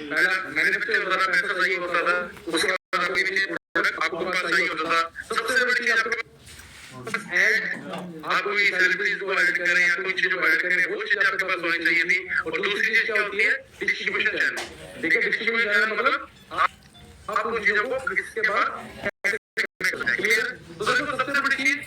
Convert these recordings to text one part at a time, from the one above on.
पहला मैन्युफैक्चर होता था, पैसा सही होता था, उसके बाद कोई भी प्रोडक्ट आपको पास सही होता था। सबसे बड़ी चीज आपके एड, आप कोई सेलिब्रिटीज को ऐड करें या कोई चीज को ऐड करें, वो चीज आपके पास होनी चाहिए थी। और दूसरी चीज क्या होती है, डिस्ट्रीब्यूशन चैनल। ठीक है, डिस्ट्रीब्यूशन चैनल मतलब आप उन चीजों को इसके बाद क्लियर। तो दोस्तों सबसे बड़ी चीज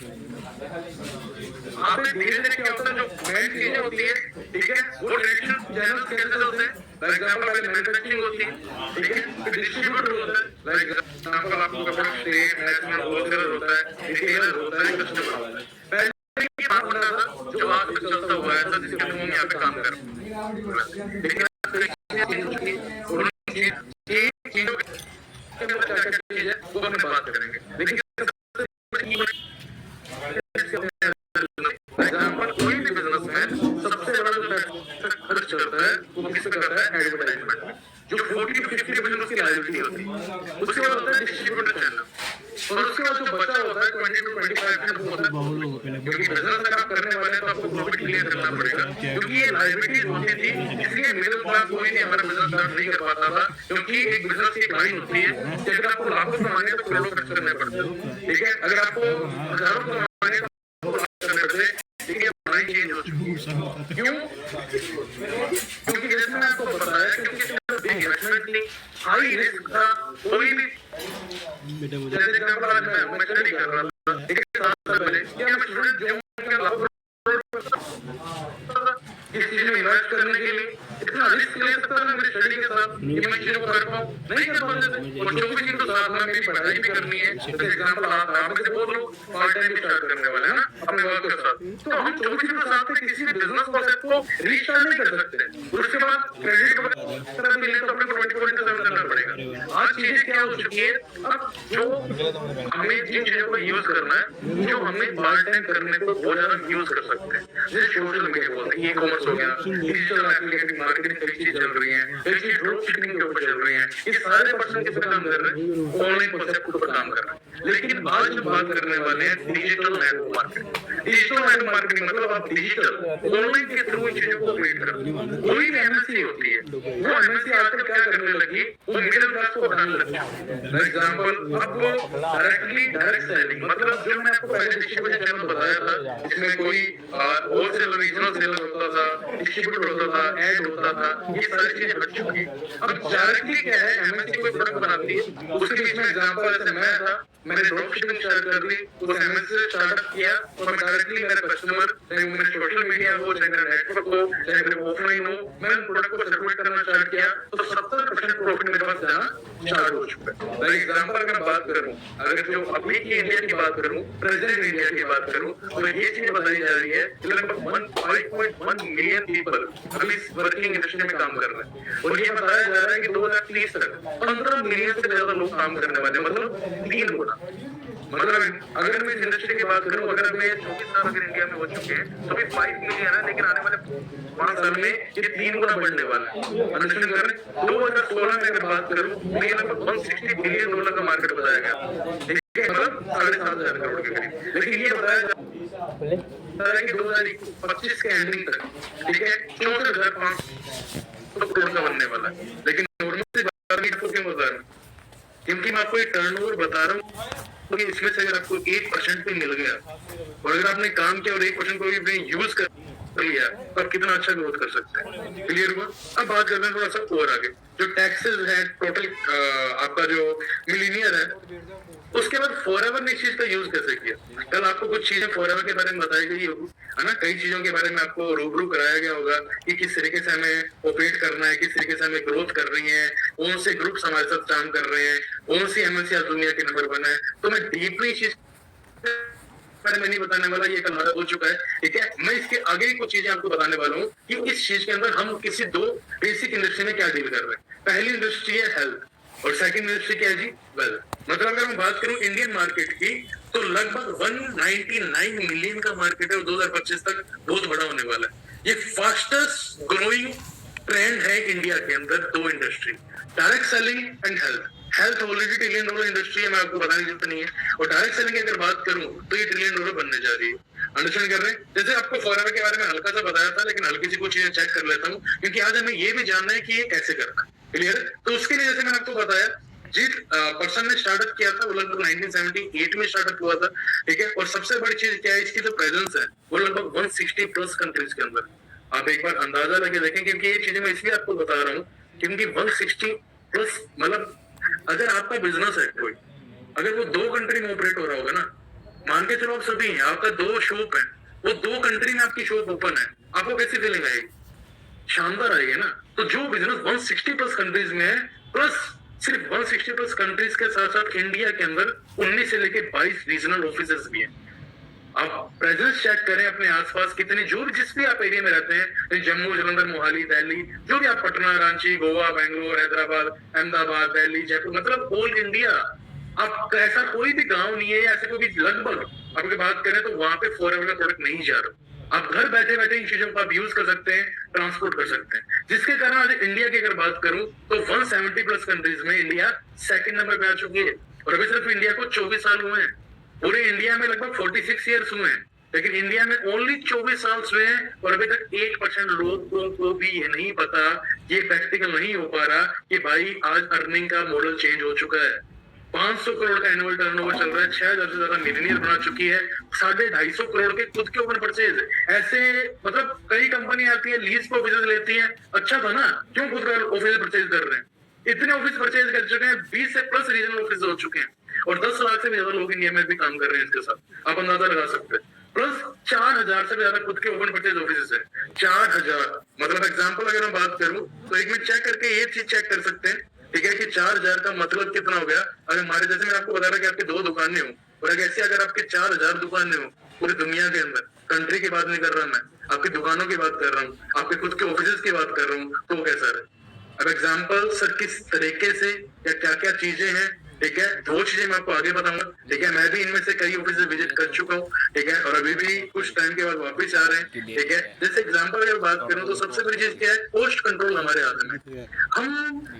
आप धीरे धीरे क्या होता है, जो मेन चीजें होती है, ठीक है, वो ट्रेडिशनल चैनल्स कैसे होते हैं। फॉर एग्जांपल पहले मैन्युफैक्चरिंग होती है, ठीक है, फिर डिस्ट्रीब्यूटर होता है। लाइक एग्जांपल आपको कपड़ा स्टेट नेशनल होलसेलर होता है, रिटेलर होता है, कस्टमर होता है। पहले ये काम होता था जो आज तक चलता हुआ है, जिसके लिए हम यहाँ पे काम कर रहे हैं। लेकिन चीजों चीज है वो अपने बात करेंगे। लेकिन एग्जांपल कोई भी बिजनेसमैन सबसे बड़ा जो खर्च करता है वो किस पे करता है, एडवर्टाइजमेंट में, जो 40-50% उसकी लायबिलिटी होती है। उसके बाद होता है डिस्ट्रीब्यूटर चैनल, और उसके बाद जो बचा होता है 20-25% वो होता है, क्योंकि बिजनेस अगर आप करने वाले हैं तो आपको प्रॉफिट क्लियर करना पड़ेगा। क्योंकि ये लायबिलिटीज होती थी, इसलिए मिडिल क्लास कोई नहीं हमारा बिजनेस स्टार्ट नहीं कर पाता था। क्योंकि एक बिजनेस की लाइन होती है कि अगर आपको लाखों कमाने हैं तो करोड़ों खर्च करने पड़ते हैं। ठीक है, अगर आपको हजारों कमाने हैं तो करने पड़ते हैं। ठीक है, लाइन चेंज हो चुकी है। क्यों? क्योंकि जैसे मैंने आपको बताया, क्योंकि इन्वेस्टमेंट नहीं, हाई रिस्क था। कोई भी जैसे एग्जांपल आज मैं स्टडी कर रहा था, एक साल पहले क्या मैं स्टूडेंट जो इस चीज में इन्वेस्ट करने के लिए इतना रिस्क ले सकता था मेरी स्टडी के साथ कि मैं चीजों को कर पाऊँ, नहीं कर पाते थे। और जो भी चीज तो साथ में मेरी पढ़ाई भी करनी है। जैसे एग्जांपल आप में से बहुत लोग पार्ट टाइम भी स्टार्ट करने वाले हैं ना अपने वर्क के साथ, तो हम 24 के साथ में किसी भी बिजनेस प्रोसेस को रीस्टार्ट नहीं कर सकते। उसके बाद क्रेडिट वगैरह भी ले तो अपने को 24/7 करना पड़ेगा। आज चीजें क्या हो चुकी है, अब जो हमें जिन चीजों को यूज करना है, जो हमें पार्ट टाइम करने को बहुत ज्यादा यूज कर सकते हैं, जैसे सोशल मीडिया बोलते हैं, ई कॉमर्स हो गया, डिजिटल एप्लीकेशन मार्केटिंग कई चीज चल रही है, कई चीज ड्रॉप शिपिंग के ऊपर चल रही है। ये सारे पर्सन किस पर काम कर रहे हैं, ऑनलाइन कॉन्सेप्ट पर काम कर रहे हैं। लेकिन आज जो बात करने वाले हैं digital network marketing. Digital network marketing मतलब आप डिजिटल ऑनलाइन के थ्रू इन चीजों को क्रिएट कर रहे हैं। कोई भी एमएनसी होती है, वो एमएनसी आजकल क्या करने लगी, वो मिडिल क्लास को हटाने लगी। फॉर एग्जांपल आपको डायरेक्ट सेलिंग मतलब जो मैंने आपको पहले डिस्ट्रीब्यूशन चैनल बताया था, इसमें कोई होलसेलर रीजनल सेलर होता था, डिस्ट्रीब्यूटर होता था, ऐड होता था, ये सारी चीजें हट चुकी है। अब डायरेक्टली क्या है, एमएनसी कोई प्रोडक्ट बनाती है, उसके बीच में एग्जांपल जैसे मैं था, मैंने ड्रॉप शिपिंग स्टार्ट कर दी, उस एमएनसी से स्टार्टअप किया और मैं डायरेक्टली मेरे कस्टमर, चाहे मेरे सोशल मीडिया हो, चाहे मेरा नेटवर्क हो, चाहे मेरे ऑफलाइन हो, मैंने प्रोडक्ट को सर्कुलेट करना स्टार्ट किया, तो 70% प्रॉफिट मेरे पास जाना स्टार्ट हो चुका है। फॉर एग्जांपल अगर मैं बात करूं, अगर जो अभी की इंडिया की बात करूं, प्रेजेंट इंडिया की बात करूं, तो ये चीज बताई जा रही है कि लगभग 5.1 मिलियन पीपल अभी इस वर्किंग इंडस्ट्री में काम कर रहे हैं। और ये बताया जा रहा है कि 2030 तक 15 मिलियन से ज्यादा लोग काम करने वाले हैं, मतलब 3 गुना। मतलब अगर मैं इस इंडस्ट्री की बात करूं, अगर मैं 24 साल अगर इंडिया में हो चुके हैं तो भी 5 मिलियन है, लेकिन आने वाले 5 साल में ये 3 गुना बढ़ने वाला है। अंडरस्टैंड कर रहे हैं? 2016 में अगर बात करूं तो ये लगभग $160 बिलियन का मार्केट बताया गया, ठीक है, मतलब 7,500 करोड़ के करीब। लेकिन ये बताया जा रहा है कि 2025 के एंडिंग तक, ठीक है, 64,500 करोड़ का बनने वाला है। लेकिन नॉर्मल आपको क्यों बता रहा हूँ, क्योंकि मैं आपको एक टर्नओवर बता रहा हूँ कि इसमें से अगर आपको 1% भी मिल गया और अगर आपने काम किया और 1% को भी यूज कर लिया तो आप कितना अच्छा ग्रोथ कर सकते हैं। क्लियर हुआ? अब बात करते हैं थोड़ा सा और आगे, जो टैक्सेस है टोटल, आपका जो मिलीनियर है, उसके बाद फॉरएवर ने इस चीज का यूज कैसे किया। कल आपको कुछ चीजें फॉरएवर के बारे में बताई गई होगी, है ना, कई चीजों के बारे में आपको रूबरू कराया गया होगा कि किस तरीके से हमें ऑपरेट करना है, किस तरीके से हमें ग्रोथ कर रही है, कौन से ग्रुप्स हमारे साथ काम कर रहे हैं, कौन सी एमएनसी आज दुनिया के नंबर 1 है। तो मैं डीपली चीज मैं नहीं बताने वाला, ये कल हो चुका है, ठीक है। मैं इसके आगे भी कुछ चीजें आपको बताने वाला हूँ कि इस चीज के अंदर हम किसी 2 बेसिक इंडस्ट्री में क्या डील कर रहे हैं। पहली इंडस्ट्री है हेल्थ और सेकंड इंडस्ट्री क्या है जी, वेल्थ। मतलब अगर मैं बात करूं इंडियन मार्केट की तो लगभग 199 मिलियन का मार्केट है और 2025 तक बहुत बड़ा होने वाला है। ये फास्टेस्ट ग्रोइंग ट्रेंड है इंडिया के अंदर 2 industry, direct selling and health. Health already $1 trillion industry है, मैं आपको बताने की जरूरत नहीं है। और डायरेक्ट सेलिंग की अगर बात करूं तो ये $1 ट्रिलियन बनने जा रही है। अंडरस्टैंड कर रहे हैं? जैसे आपको फॉरएवर के बारे में हल्का सा बताया था, लेकिन हल्की सी कुछ चीजें चेक कर लेता हूँ, क्योंकि आज हमें ये भी जानना है कि ये कैसे करना है। क्लियर है? तो उसके लिए जैसे मैंने आपको बताया, जिस पर्सन ने स्टार्टअप किया था वो लगभग 1978 में स्टार्टअप हुआ था, ठीक है। और सबसे बड़ी चीज क्या है, इसकी जो प्रेजेंस है वो लगभग 160 प्लस कंट्रीज के अंदर। आप एक बार अंदाजा लगे देखें, क्योंकि ये चीजें मैं इसलिए आपको बता रहा हूँ क्योंकि 160 प्लस मतलब अगर आपका बिजनेस है कोई, अगर वो 2 कंट्री में ऑपरेट हो रहा होगा ना, मान के चलो आप सभी हैं, आपका 2 शॉप है, वो 2 कंट्री में आपकी शॉप ओपन है, आपको कैसी फीलिंग आएगी? शानदार आएगी ना। तो जो बिजनेस 160 प्लस कंट्रीज में है, प्लस सिर्फ 160 प्लस कंट्रीज के साथ साथ इंडिया के अंदर 19 से लेकर 22 रीजनल ऑफिसेस भी हैं। आप प्रेजेंस चेक करें अपने आसपास कितने, जो भी जिस भी आप एरिया में रहते हैं, जम्मू, जालंधर, मोहाली, दिल्ली, जो भी आप, पटना, रांची, गोवा, बेंगलोर, हैदराबाद, अहमदाबाद, दिल्ली, जयपुर, मतलब ऑल इंडिया। आप ऐसा कोई भी गांव नहीं है, ऐसे कोई भी, लगभग आपकी बात करें तो वहां पे फॉरेन का प्रोडक्ट नहीं जा रहा। आप घर बैठे बैठे इन चीजों को आप यूज कर सकते हैं, ट्रांसपोर्ट कर सकते हैं, जिसके कारण आज इंडिया की अगर बात करूं तो 170 प्लस कंट्रीज में इंडिया सेकंड नंबर पे आ चुकी है। और अभी सिर्फ इंडिया को 24 साल हुए हैं, पूरे इंडिया में लगभग 46 ईयर्स हुए हैं, लेकिन इंडिया में ओनली 24 साल हुए हैं। और अभी तक 8% लोगों को भी ये नहीं पता, ये प्रैक्टिकल नहीं हो पा रहा कि भाई आज अर्निंग का मॉडल चेंज हो चुका है। 500 करोड़ का एनुअल टर्नओवर चल रहा है, 6000 से ज्यादा मिलियनियर बना चुकी है, 250 करोड़ के खुद के ओपन परचेज। ऐसे मतलब कई कंपनी आती है, लीज पे ऑफिस लेती है, अच्छा था ना, क्यों खुद का ऑफिस परचेज कर रहे हैं? इतने ऑफिस परचेज कर चुके हैं, 20 से प्लस रीजनल ऑफिस हो चुके हैं, और 10 लाख से भी ज्यादा लोग इंडिया में भी काम कर रहे हैं इसके साथ, आप अंदाजा लगा सकते हैं। प्लस 4000 से भी ज्यादा खुद के ओपन परचेज ऑफिस है, 4000। मतलब एग्जांपल अगर मैं बात करूं तो एक मिनट चेक करके ये चीज चेक कर सकते हैं, ठीक है, कि 4000 का मतलब कितना हो गया। अगर हमारे जैसे मैं आपको बता रहा कि आपकी 2 दुकानें हो, और अगर ऐसे अगर आपके 4000 दुकानें हो पूरी दुनिया के अंदर, कंट्री की बात नहीं कर रहा मैं, आपकी दुकानों की बात कर रहा हूँ, आपके खुद के ऑफिस की बात कर रहा हूँ, तो वो कैसा है? अब एग्जाम्पल सर किस तरीके से या क्या क्या चीजें हैं, ठीक है, वो चीजें मैं आपको आगे बताऊंगा, ठीक है। मैं भी इनमें से कई ऑफिस विजिट कर चुका हूँ, ठीक है, और अभी भी कुछ टाइम के बाद वापस आ रहे हैं, ठीक है। जैसे एग्जाम्पल अगर बात करूं तो सबसे बड़ी चीज क्या है, कॉस्ट कंट्रोल हमारे हाथ में। हम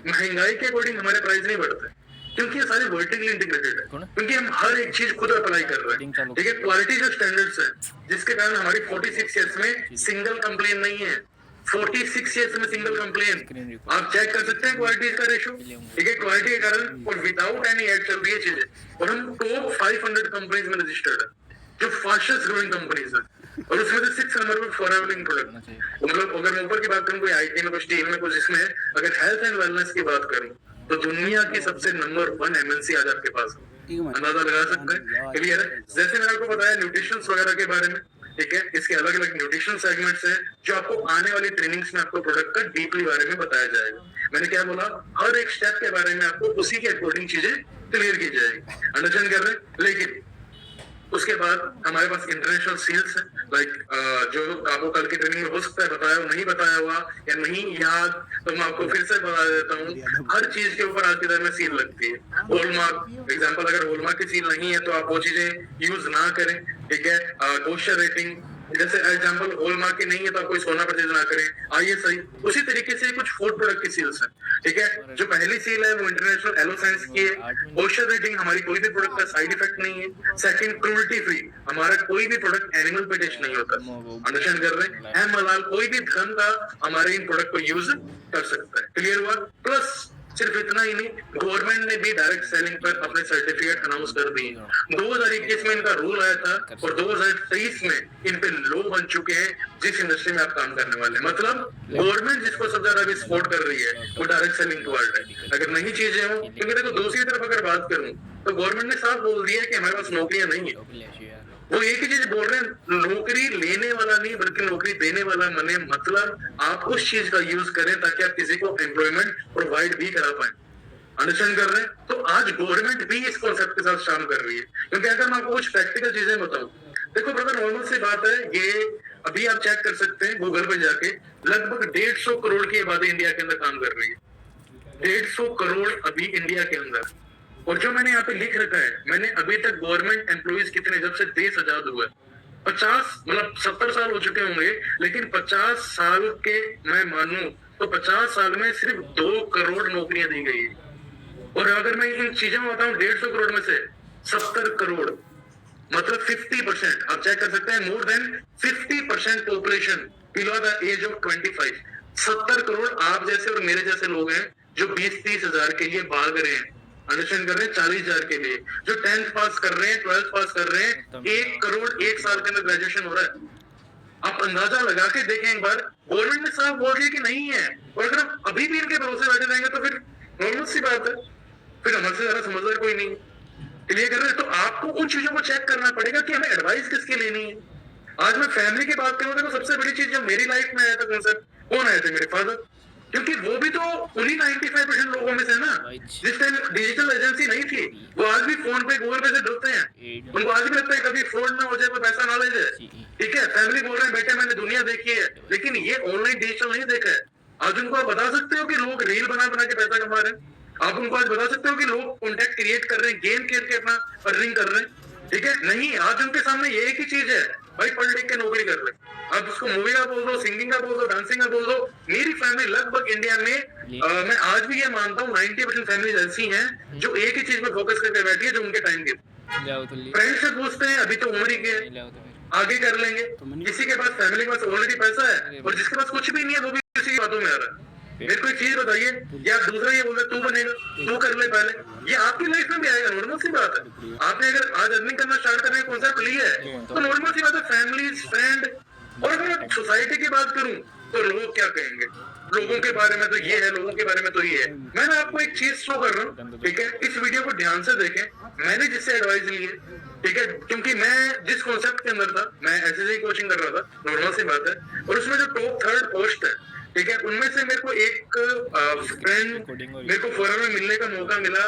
महंगाई के अकॉर्डिंग हमारे प्राइस नहीं बढ़ते, क्योंकि ये सारी वर्टिकली इंटीग्रेटेड है, क्योंकि हम हर एक चीज खुद अप्लाई कर रहे हैं, ठीक है। क्वालिटी जो स्टैंडर्ड्स है, जिसके कारण हमारी 46 ईयर्स में सिंगल कंप्लेन नहीं है, 46 ईयर्स में सिंगल कंप्लेन। आप चेक कर सकते हैं क्वालिटी का रेशो, ठीक है, क्वालिटी के कारण, और विदाउट एनी एड चल रही है चीजें, और हम टॉप 500 कंपनीज में रजिस्टर्ड है, जो फास्टेस्ट ग्रोइंग कंपनीज है, और उसमें से 6 नंबर पर फॉरवर्डिंग प्रोडक्ट। मतलब अगर मैं ऊपर की बात करूं, कोई आईटी में, कोई स्टील में, कुछ इसमें, अगर हेल्थ एंड वेलनेस की बात करूं तो दुनिया की सबसे नंबर 1 एमएनसी आज आपके पास है, अंदाजा लगा सकते हैं, क्लियर है। जैसे मैंने आपको बताया न्यूट्रिशन वगैरह के बारे में, ठीक है, इसके अलग अलग न्यूट्रिशन सेगमेंट्स हैं, जो आपको आने वाली ट्रेनिंग्स में आपको प्रोडक्ट का डीपली बारे में बताया जाएगा। मैंने क्या बोला, हर एक स्टेप के बारे में आपको उसी के अकॉर्डिंग चीजें क्लियर की जाएगी, अंडरस्टैंड कर रहे हैं। लेकिन उसके बाद हमारे पास इंटरनेशनल सेल्स है, लाइक जो आपको कल की ट्रेनिंग में हो सकता है बताया हो, नहीं बताया हुआ या नहीं याद, तो मैं आपको फिर से बता देता हूँ। हर चीज के ऊपर आज के दौर में सील लगती है, हॉलमार्क एग्जांपल, अगर हॉलमार्क की सील नहीं है तो आप वो चीजें यूज ना करें, ठीक है। कोस्टर रेटिंग, जैसे एग्जांपल हॉलमार्क की नहीं है तो आप कोई सोना परचेज ना करें, आईएसआई। उसी तरीके से कुछ फूड प्रोडक्ट की सील्स है, ठीक है। जो पहली सील है वो इंटरनेशनल एलो साइंस की है, कोस्टर रेटिंग, हमारी कोई भी प्रोडक्ट का साइड इफेक्ट नहीं है। सेकंड, क्रूल्टी फ्री, हमारा कोई भी प्रोडक्ट एनिमल पे टेस्ट नहीं होता, अंडरस्टैंड कर रहे हैं। है मलाल, कोई भी धर्म का हमारे इन प्रोडक्ट को यूज कर सकता है, क्लियर हुआ। प्लस सिर्फ इतना ही नहीं, गवर्नमेंट ने भी डायरेक्ट सेलिंग पर अपने सर्टिफिकेट अनाउंस कर दिए। 2021 में इनका रूल आया था, और 2023 में इन पे लॉ बन चुके हैं, जिस इंडस्ट्री में आप काम करने वाले हैं। मतलब गवर्नमेंट जिसको सबसे ज्यादा अभी सपोर्ट कर रही है वो डायरेक्ट सेलिंग टुवर्ड है। अगर नहीं चीजें हो, क्योंकि देखो दूसरी तरफ अगर बात करूं तो गवर्नमेंट ने साफ बोल दिया कि हमारे पास नौकरियां नहीं है। वो एक ही चीज बोल रहे हैं, नौकरी लेने वाला नहीं बल्कि नौकरी देने वाला मने, मतलब आप उस चीज का यूज करें ताकि आप किसी को एम्प्लॉयमेंट प्रोवाइड भी करा पाए, अंडरस्टैंड कर रहे हैं। तो आज गवर्नमेंट भी इस कॉन्सेप्ट के साथ काम कर रही है, क्योंकि अगर मैं आपको कुछ प्रैक्टिकल चीजें बताऊं, देखो ब्रदर, नॉर्मल सी बात है, ये अभी आप चेक कर सकते हैं गूगल पे जाके, लगभग 150 करोड़ की आबादी इंडिया के अंदर काम कर रही है, 150 करोड़ अभी इंडिया के अंदर। और जो मैंने यहाँ पे लिख रखा है, मैंने अभी तक गवर्नमेंट एम्प्लॉइज कितने, जब से देश आजाद हुआ है, 50 मतलब 70 साल हो चुके होंगे, लेकिन 50 साल के मैं मानूं तो 50 साल में सिर्फ 2 करोड़ नौकरियां दी गई है। और अगर मैं इन चीजों में बताऊं, 150 करोड़ में से 70 करोड़, मतलब 50%, आप चेक कर सकते हैं, more than 50% population below the age of 25। 70 crore आप जैसे और मेरे जैसे लोग हैं जो 20-30 हजार के लिए भाग रहे हैं, अंडरस्टैंड कर रहे हैं, 40,000 के लिए, जो 10th पास कर रहे हैं, 12th पास कर रहे हैं, 1 करोड़ 1 साल के अंदर ग्रेजुएशन हो रहा है। आप अंदाजा लगा के देखें एक बार, गवर्नमेंट ने साफ बोल दिया कि नहीं है, और अगर हम अभी भी इनके भरोसे बैठे रहेंगे तो फिर नॉर्मल सी बात है, फिर हमसे ज्यादा समझदार कोई नहीं। क्लियर कर रहे हैं? तो आपको उन चीजों को चेक करना पड़ेगा कि हमें एडवाइस किसकी लेनी है। आज मैं फैमिली की बात करूं तो सबसे बड़ी चीज जो मेरी लाइफ में आया था कॉन्सेप्ट, कौन आए थे? मेरे फादर, क्योंकि वो भी तो उन्हीं 95% लोगों में से ना, जिस टाइम डिजिटल एजेंसी नहीं थी, वो आज भी फोन पे गूगल पे से डरते हैं। उनको आज भी लगता है कभी फ्रॉड ना हो जाए, कोई पैसा ना ले जाए। ठीक है, फैमिली बोल रहे हैं बेटे मैंने दुनिया देखी है, लेकिन ये ऑनलाइन डिजिटल नहीं देखा है। आज उनको आप बता सकते हो कि लोग रील बना बना के पैसा कमा रहे हैं। आप उनको आज बता सकते हो कि लोग कॉन्टेक्ट क्रिएट कर रहे हैं, गेम खेल के अपना अर्निंग कर रहे हैं। ठीक है, नहीं, आज उनके सामने ये एक ही चीज है, भाई पढ़ लिख के नौकरी कर ले। आप उसको मूवी का बोल दो, सिंगिंग का बोल दो, डांसिंग का बोल दो। मेरी फैमिली लगभग इंडिया में मैं आज भी ये मानता हूँ 90% फैमिलीज ऐसी हैं जो एक ही चीज में फोकस करके बैठी है, जो उनके टाइम के फ्रेंड से पूछते हैं अभी तो उम्र ही के आगे कर लेंगे। किसी के पास फैमिली के पास ऑलरेडी पैसा है और जिसके पास कुछ भी नहीं है वो भी इसी बातों में आ रहा है। मेरे को एक चीज बताइए, या दूसरा ये बोल रहा तू बनेगा, तू कर ले पहले, ये आपकी लाइफ में भी आएगा, नॉर्मल सी बात है। आपने अगर आज अर्निंग करना स्टार्ट करने का कॉन्सेप्ट लिया है तो नॉर्मल सी बात है, फैमिली फ्रेंड। और अगर मैं सोसाइटी की बात करूं तो लोग क्या कहेंगे, लोगों के बारे में तो ये है, लोगों के बारे में तो ये है। मैं ना आपको एक चीज शो कर रहा हूँ, ठीक है, इस वीडियो को ध्यान से देखें। मैंने जिससे एडवाइस ली है, ठीक है, क्योंकि मैं जिस कॉन्सेप्ट के अंदर था, मैं एसएससी कोचिंग कर रहा था, नॉर्मल सी बात है, और उसमें जो टॉप 3rd पोस्ट है, ठीक है, उनमें से मेरे को एक फ्रेंड मेरे को फॉरन में मिलने का मौका मिला,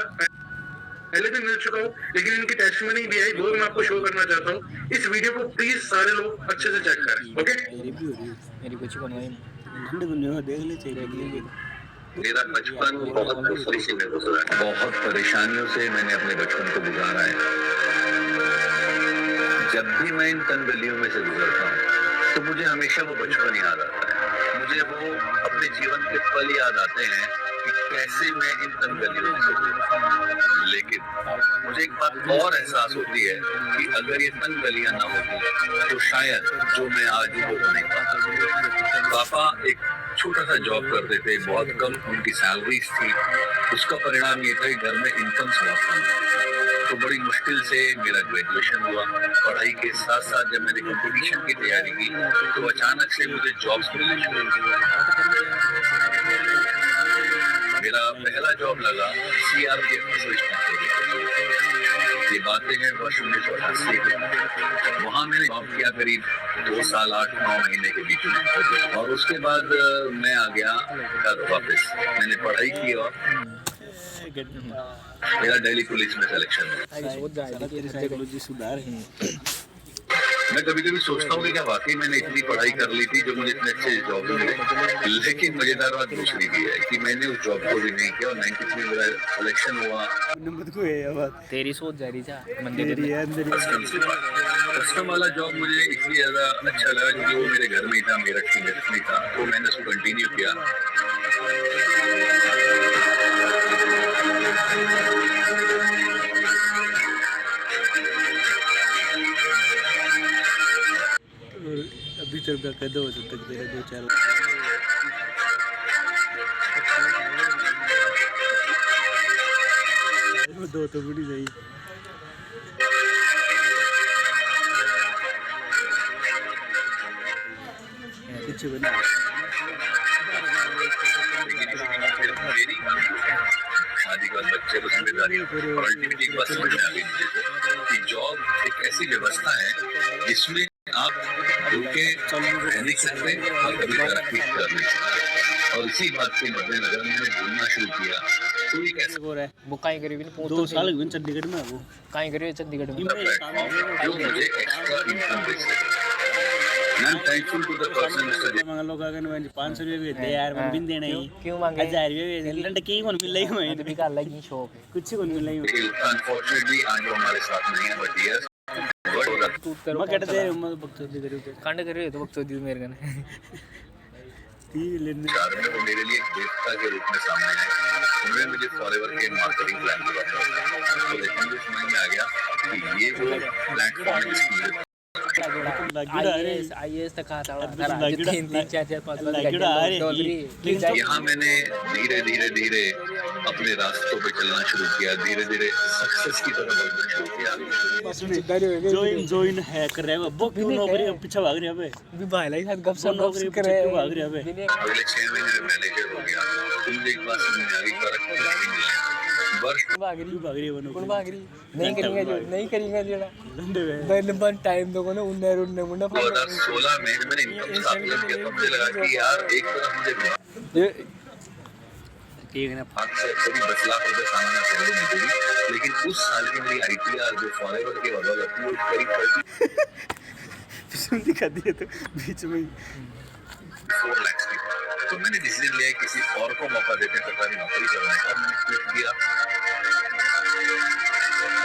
पहले भी मिल चुका हूँ, लेकिन इनकी टेस्टिमनी भी आई, वो मैं आपको शो करना चाहता हूँ। इस वीडियो को प्लीज सारे लोग अच्छे से चेक करें, ओके? मेरा बचपन बहुत मुश्किल से में गुजरा है, बहुत परेशानियों से मैंने अपने बचपन को गुजारा है। जब भी मैं इन तन गलियों में से गुजरता हूँ तो मुझे हमेशा वो बचपन याद आता है, मुझे वो अपने जीवन के पल याद आते हैं कि कैसे मैं इन तन गलियों में से गुजरा। लेकिन मुझे एक बात और एहसास होती है कि अगर ये तन गलियां ना होती तो शायद जो मैं आज हूँ वो नहीं पाता। पापा एक छोटा सा जॉब करते थे, बहुत कम उनकी सैलरीज थी। उसका परिणाम ये था कि घर में इनकम बहुत कम, तो बड़ी मुश्किल से मेरा ग्रेजुएशन हुआ। पढ़ाई के साथ साथ जब मैंने कंपटीशन की तैयारी की तो अचानक से मुझे जॉब्स मिलने शुरू हुए। मेरा पहला जॉब लगा CRPF में स्विच करने। ये बातें हैं वर्ष 1988 की। वहाँ मैंने जॉब किया करीब 2 साल 8-9 महीने के बीच में, और उसके बाद मैं आ गया घर वापस। मैंने पढ़ाई की और मेरा दिल्ली पुलिस में सिलेक्शन हुआ। मैं कभी कभी सोचता हूँ कि क्या वाकई मैंने इतनी पढ़ाई कर ली थी जो मुझे इतने अच्छे जॉब मिले। लेकिन मजेदार बात दूसरी भी है कि मैंने उस जॉब को भी नहीं किया और 93 में मेरा सिलेक्शन हुआ। तेरी सोच जा रही कस्टम वाला जॉब मुझे इसलिए ज्यादा अच्छा लगा क्योंकि वो मेरे घर में ही था, मेरठ में था, तो मैंने उसको कंटिन्यू किया। अभी तक का कदम हो सकता है तेरा 2-4 दो तो बड़ी नहीं कुछ बना शादी का बच्चे को जिम्मेदारी और अल्टीमेटली एक बात समझ में आ गई मुझे कि जॉब एक ऐसी व्यवस्था है जिसमें आप रुके रह नहीं सकते और कभी तरक्की कर नहीं सकते। और इसी बात के मद्देनजर मैंने बोलना शुरू किया तो ये कैसे हो रहा है वो काई करी भी 2 साल हुए चंडीगढ़ में, वो काई करी चंडीगढ़ में जो मुझे एक्स्ट्रा इनकम दे सके। मैं thankful to the person mister Mangal लोग अगर 500 रुपए भी दे यार मैं बिन देना ही क्यों मांगे 1000 रुपए लंड की कौन मिल रही है भी कर लगी शौक कुछ कौन मिल रही है। अनफॉर्चुनेटली आज वो हमारे साथ नहीं है, बट यस मैं कहते थे मैं बकचोदी करी थे कांड कर रहे हो तो बकचोदी मेरे कने लेने में वो मेरे लिए एक देवता के रूप में सामने आए। उन्होंने मुझे फॉरएवर के मार्केटिंग प्लान दिया तो देखने में समझ में आ गया कि ये वो प्लेटफॉर्म है जिसकी आईएएस तक आता है तीन तीन चार चार पाँच यहाँ मैंने धीरे धीरे धीरे अपने रास्तों पे चलना शुरू किया, धीरे धीरे सक्सेस की तरफ बढ़ना शुरू किया। जोइन है कर रहे हैं वो क्यों नौकरी पीछे भाग रहे हैं अबे भाई साथ गप वो नौकरी पीछे क्यों भाग रहे हैं अबे अगले 6 महीने में मैनेजर हो गया। तुम एक बात समझ आ गई, फर्क नहीं है। वर्ष भाग रही भाग रही है वो कौन नौकरी भाग रही नहीं करेंगे जोड़ा लंदे में बन टाइम दो ना उन्ने मुंडा 2016 में जब मैंने इनकम स्थापित किया तो मुझे लगा कि यार एक तरफ मुझे ठीक है ना हाथ से कभी 10 लाख रुपए सामने सैलरी मिलेगी, लेकिन उस साल की मेरी ITR जो फॉरेवर के बदौलत थी वो करीब फिल्म दिखा दिए तो बीच में 4 लाख की। तो मैंने डिसीजन लिया किसी और को मौका देते सरकारी नौकरी करने का, मैंने क्विट किया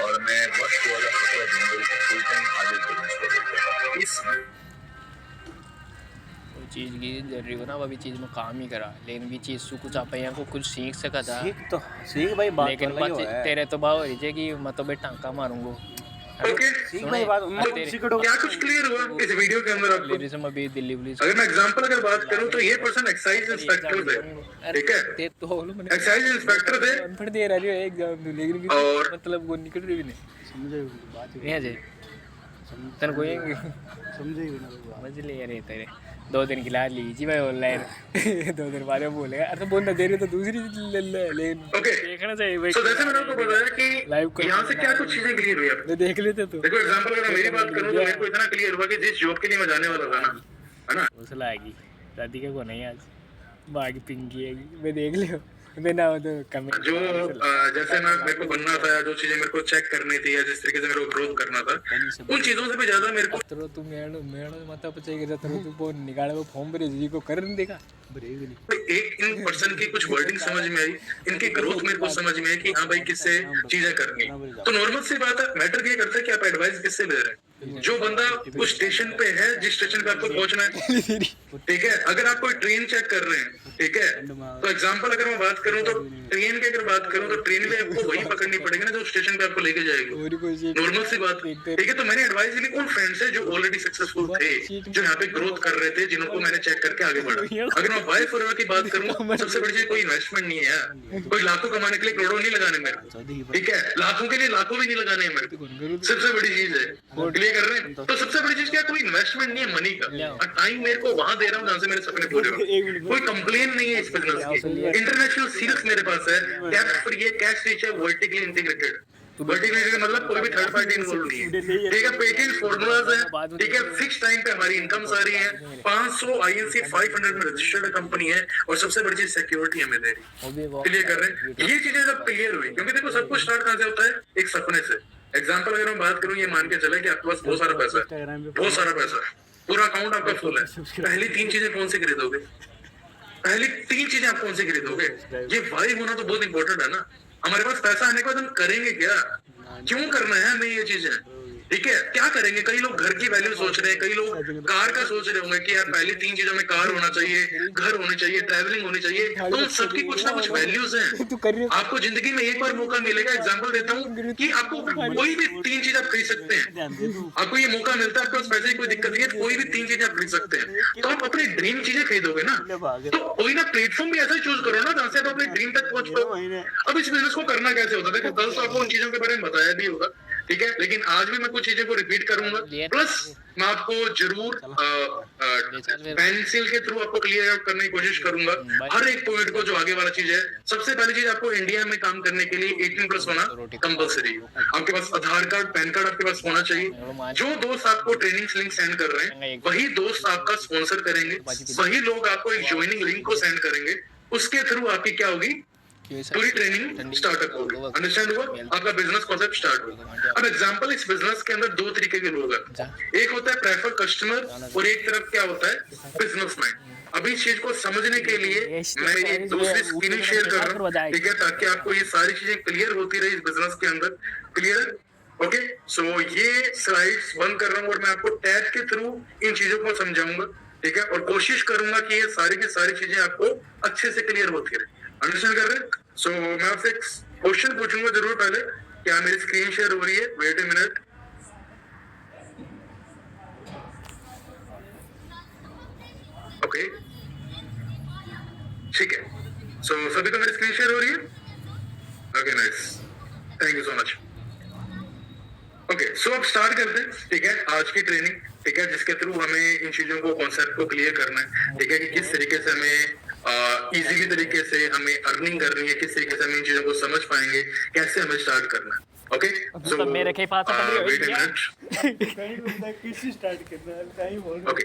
और मैं वर्ष 2017 जनवरी से फुल टाइम आगे बिजनेस कर रहा हूं। इस चीज़ की जरूरी हो ना अभी चीज़ में काम ही करा लेकिन भी चीज़ सु कुछ आप यहाँ को कुछ सीख सका था सीख भाई बात लेकिन बात तेरे तो भाव हो रही है कि मैं तो भाई टांका मारूंगा ओके सीख भाई बात क्या कुछ क्लियर हुआ इस वीडियो के अंदर आपको? टूरिज्म अभी दिल्ली पुलिस अगर मैं एग्जांपल अगर बात करूं तो ये पर्सन एक्साइज इंस्पेक्टर थे, ठीक है? ते तो बोलो मैंने एक्साइज इंस्पेक्टर थे अनपढ़ दे रहा है एग्जाम तो लेकिन भी और- मतलब वो निकल रही भी नहीं समझे बात नहीं अजय तन कोई समझे ही ना बात समझ ले यार ये तेरे 2 दिन की लाद लीजिए भाई ऑनलाइन 2 दिन बाद में बोलेगा अरे तो बोलना दे रहे तो दूसरी ले ले लेकिन ओके। देखना चाहिए भाई सो जैसे मैंने आपको बताया कि Live कर- यहाँ से क्या कुछ चीजें क्लियर हुई आपको? तो देख लेते तो देखो एग्जांपल अगर मैं मेरी बात करूं तो मेरे को इतना क्लियर हुआ कि जिस जॉब के लिए मैं जाने वाला था ना, है ना, उस लागी दादी का को नहीं आज बाकी पिंकी है मैं देख लियो मैं ना तो कमेंट जो जैसे मैं मेरे को बनना था या जो चीजें मेरे को चेक करनी थी या जिस तरीके से मेरे को ग्रोथ करना था उन चीजों से भी ज्यादा मेरे को तो तू मेड़ माता पचाई के जाता तो वो निकाले वो फॉर्म भरे जी को कर नहीं देखा ब्रेक नहीं एक इन पर्सन की कुछ वर्डिंग समझ में आई, इनकी ग्रोथ मेरे को समझ में आई कि हाँ भाई किससे चीजें करनी है। तो नॉर्मल सी बात है, मैटर ये करता है कि आप एडवाइस किससे ले रहे हैं। जो बंदा उस स्टेशन पे है जिस स्टेशन पे आपको पहुंचना है, ठीक है, अगर आप कोई ट्रेन चेक कर रहे हैं, ठीक है, तो एग्जांपल अगर मैं बात करूं तो ट्रेन की अगर बात करूं तो ट्रेन भी आपको वही पकड़नी पड़ेगी ना जो स्टेशन पे आपको लेके जाएगी। और कोई नॉर्मल सी बात, ठीक है। तो मैंने एडवाइस ली उन फ्रेंड्स से जो ऑलरेडी सक्सेसफुल थे, जो यहाँ पे ग्रोथ कर रहे थे, जिनको मैंने चेक करके आगे बढ़ा। अगर मैं बाय फॉरवर्ड की बात करूं, सबसे बड़ी चीज कोई इन्वेस्टमेंट नहीं है यार, कोई लाखों कमाने के लिए करोड़ों नहीं लगाने मेरे को, ठीक है, लाखों के लिए लाखों भी नहीं लगाने हैं मेरे को, सबसे बड़ी चीज है क्लियर कर रहे हैं। तो सबसे बड़ी चीज क्या, कोई इन्वेस्टमेंट नहीं है मनी का, और टाइम मेरे को वहां दे रहा हूँ जहाँ से मेरे सपने पूरे हो। कोई कंप्लेन नहीं है इस बिजनेस की, इंटरनेशनल सीरीज मेरे पास है, टैक्स फ्री है, कैश रिच है, वर्टिकली इंटीग्रेटेड। वर्टिकली मतलब कोई भी थर्ड पार्टी इन्वॉल्व नहीं है, ठीक है, पेटेंट फॉर्मूलाज है, ठीक है, फिक्स टाइम पे हमारी इनकम्स आ रही है, 500 INC 500 में रजिस्टर्ड कंपनी है, और सबसे बड़ी चीज सिक्योरिटी हमें दे रही है। क्लियर कर रहे हैं, ये चीजें जब क्लियर हुई, क्योंकि देखो सब कुछ स्टार्ट कहाँ से होता है, एक सपने से। एग्जाम्पल अगर मैं बात करूं, ये मान के चले कि आपके पास बहुत सारा पैसा है, बहुत सारा पैसा है, पूरा अकाउंट आपका फुल है, पहली 3 चीजें कौन सी खरीदोगे? पहली 3 चीजें आप कौन सी खरीदोगे? ये वाई होना तो बहुत इंपॉर्टेंट है ना। हमारे पास पैसा आने के बाद हम करेंगे क्या, क्यों करना है हमें ये चीजें, ठीक है, क्या करेंगे? कई लोग घर की वैल्यू सोच रहे हैं, कई लोग कार का सोच रहे होंगे कि यार पहली 3 चीजों में कार होना चाहिए, घर होने चाहिए, ट्रैवलिंग होनी चाहिए। तो उन सबकी कुछ ना कुछ वैल्यूज हैं। आपको जिंदगी में एक बार मौका मिलेगा, एग्जांपल देता हूँ कि आपको कोई भी 3 चीज आप खरीद सकते हैं, आपको ये मौका मिलता है, आपके पास पैसे की कोई दिक्कत नहीं है, कोई भी 3 चीजें आप खरीद सकते हैं, तो आप अपनी ड्रीम चीजें खरीदोगे ना, तो कोई ना प्लेटफॉर्म भी ऐसा चूज करो ना जहाँ से आप अपने ड्रीम तक पहुंच पाओ। अब इस बिजनेस को करना कैसे होता है, देखो कल तो आपको उन चीजों के बारे में बताया भी होगा, ठीक है, लेकिन आज भी मैं कुछ चीजें को रिपीट करूंगा, प्लस मैं आपको जरूर पेंसिल के थ्रू आपको क्लियर आउट करने की कोशिश करूंगा हर एक पॉइंट को, जो आगे वाला चीज है। सबसे पहली चीज, आपको इंडिया में काम करने के लिए 18+ होना कंपलसरी। आपके पास आधार कार्ड, पैन कार्ड आपके पास होना चाहिए। जो दोस्त आपको ट्रेनिंग लिंक सेंड कर रहे हैं, वही दोस्त आपका स्पॉन्सर करेंगे, वही लोग आपको एक ज्वाइनिंग लिंक को सेंड करेंगे, उसके थ्रू आपकी क्या होगी, पूरी ट्रेनिंग स्टार्टअप होगी। अंडरस्टैंड हुआ? आपका बिजनेस कॉन्सेप्ट स्टार्ट होगा। अब एग्जांपल, इस बिजनेस के अंदर 2 तरीके के लोग हैं, एक होता है प्रेफर कस्टमर और एक तरफ क्या होता है, बिजनेसमैन। अभी इस चीज को समझने के लिए मैं ये दूसरी स्क्रीन शेयर कर रहा हूँ, ठीक है, ताकि आपको ये सारी चीजें क्लियर होती रही इस बिजनेस के अंदर। क्लियर? ओके, सो ये स्लाइड्स बंद कर रहा हूँ और मैं आपको टैब के थ्रू इन चीजों को समझाऊंगा, ठीक है, और कोशिश करूंगा कि ये सारी की सारी चीजें आपको अच्छे से क्लियर होती रहे। अंडरस्टैंड कर रहे हैं? सो मैं आपसे एक क्वेश्चन पूछूंगा जरूर पहले, क्या मेरी स्क्रीन शेयर हो रही है? Wait a minute. ओके, ठीक है। सो सभी को मेरी स्क्रीन शेयर हो रही है? Okay, nice, thank you so much. Okay, so अब स्टार्ट करते हैं, ठीक है, आज की ट्रेनिंग, ठीक है, जिसके थ्रू हमें इन चीजों को, कॉन्सेप्ट को क्लियर करना है, ठीक है, कि किस तरीके से हमें इजीली तरीके से हमें अर्निंग करनी है, किस तरीके से हम इन चीजों को समझ पाएंगे, कैसे हमें स्टार्ट करना है। ओके, सो मेरे के पास वेट अ मिनट। किसी स्टार्ट करना है टाइम हो ओके,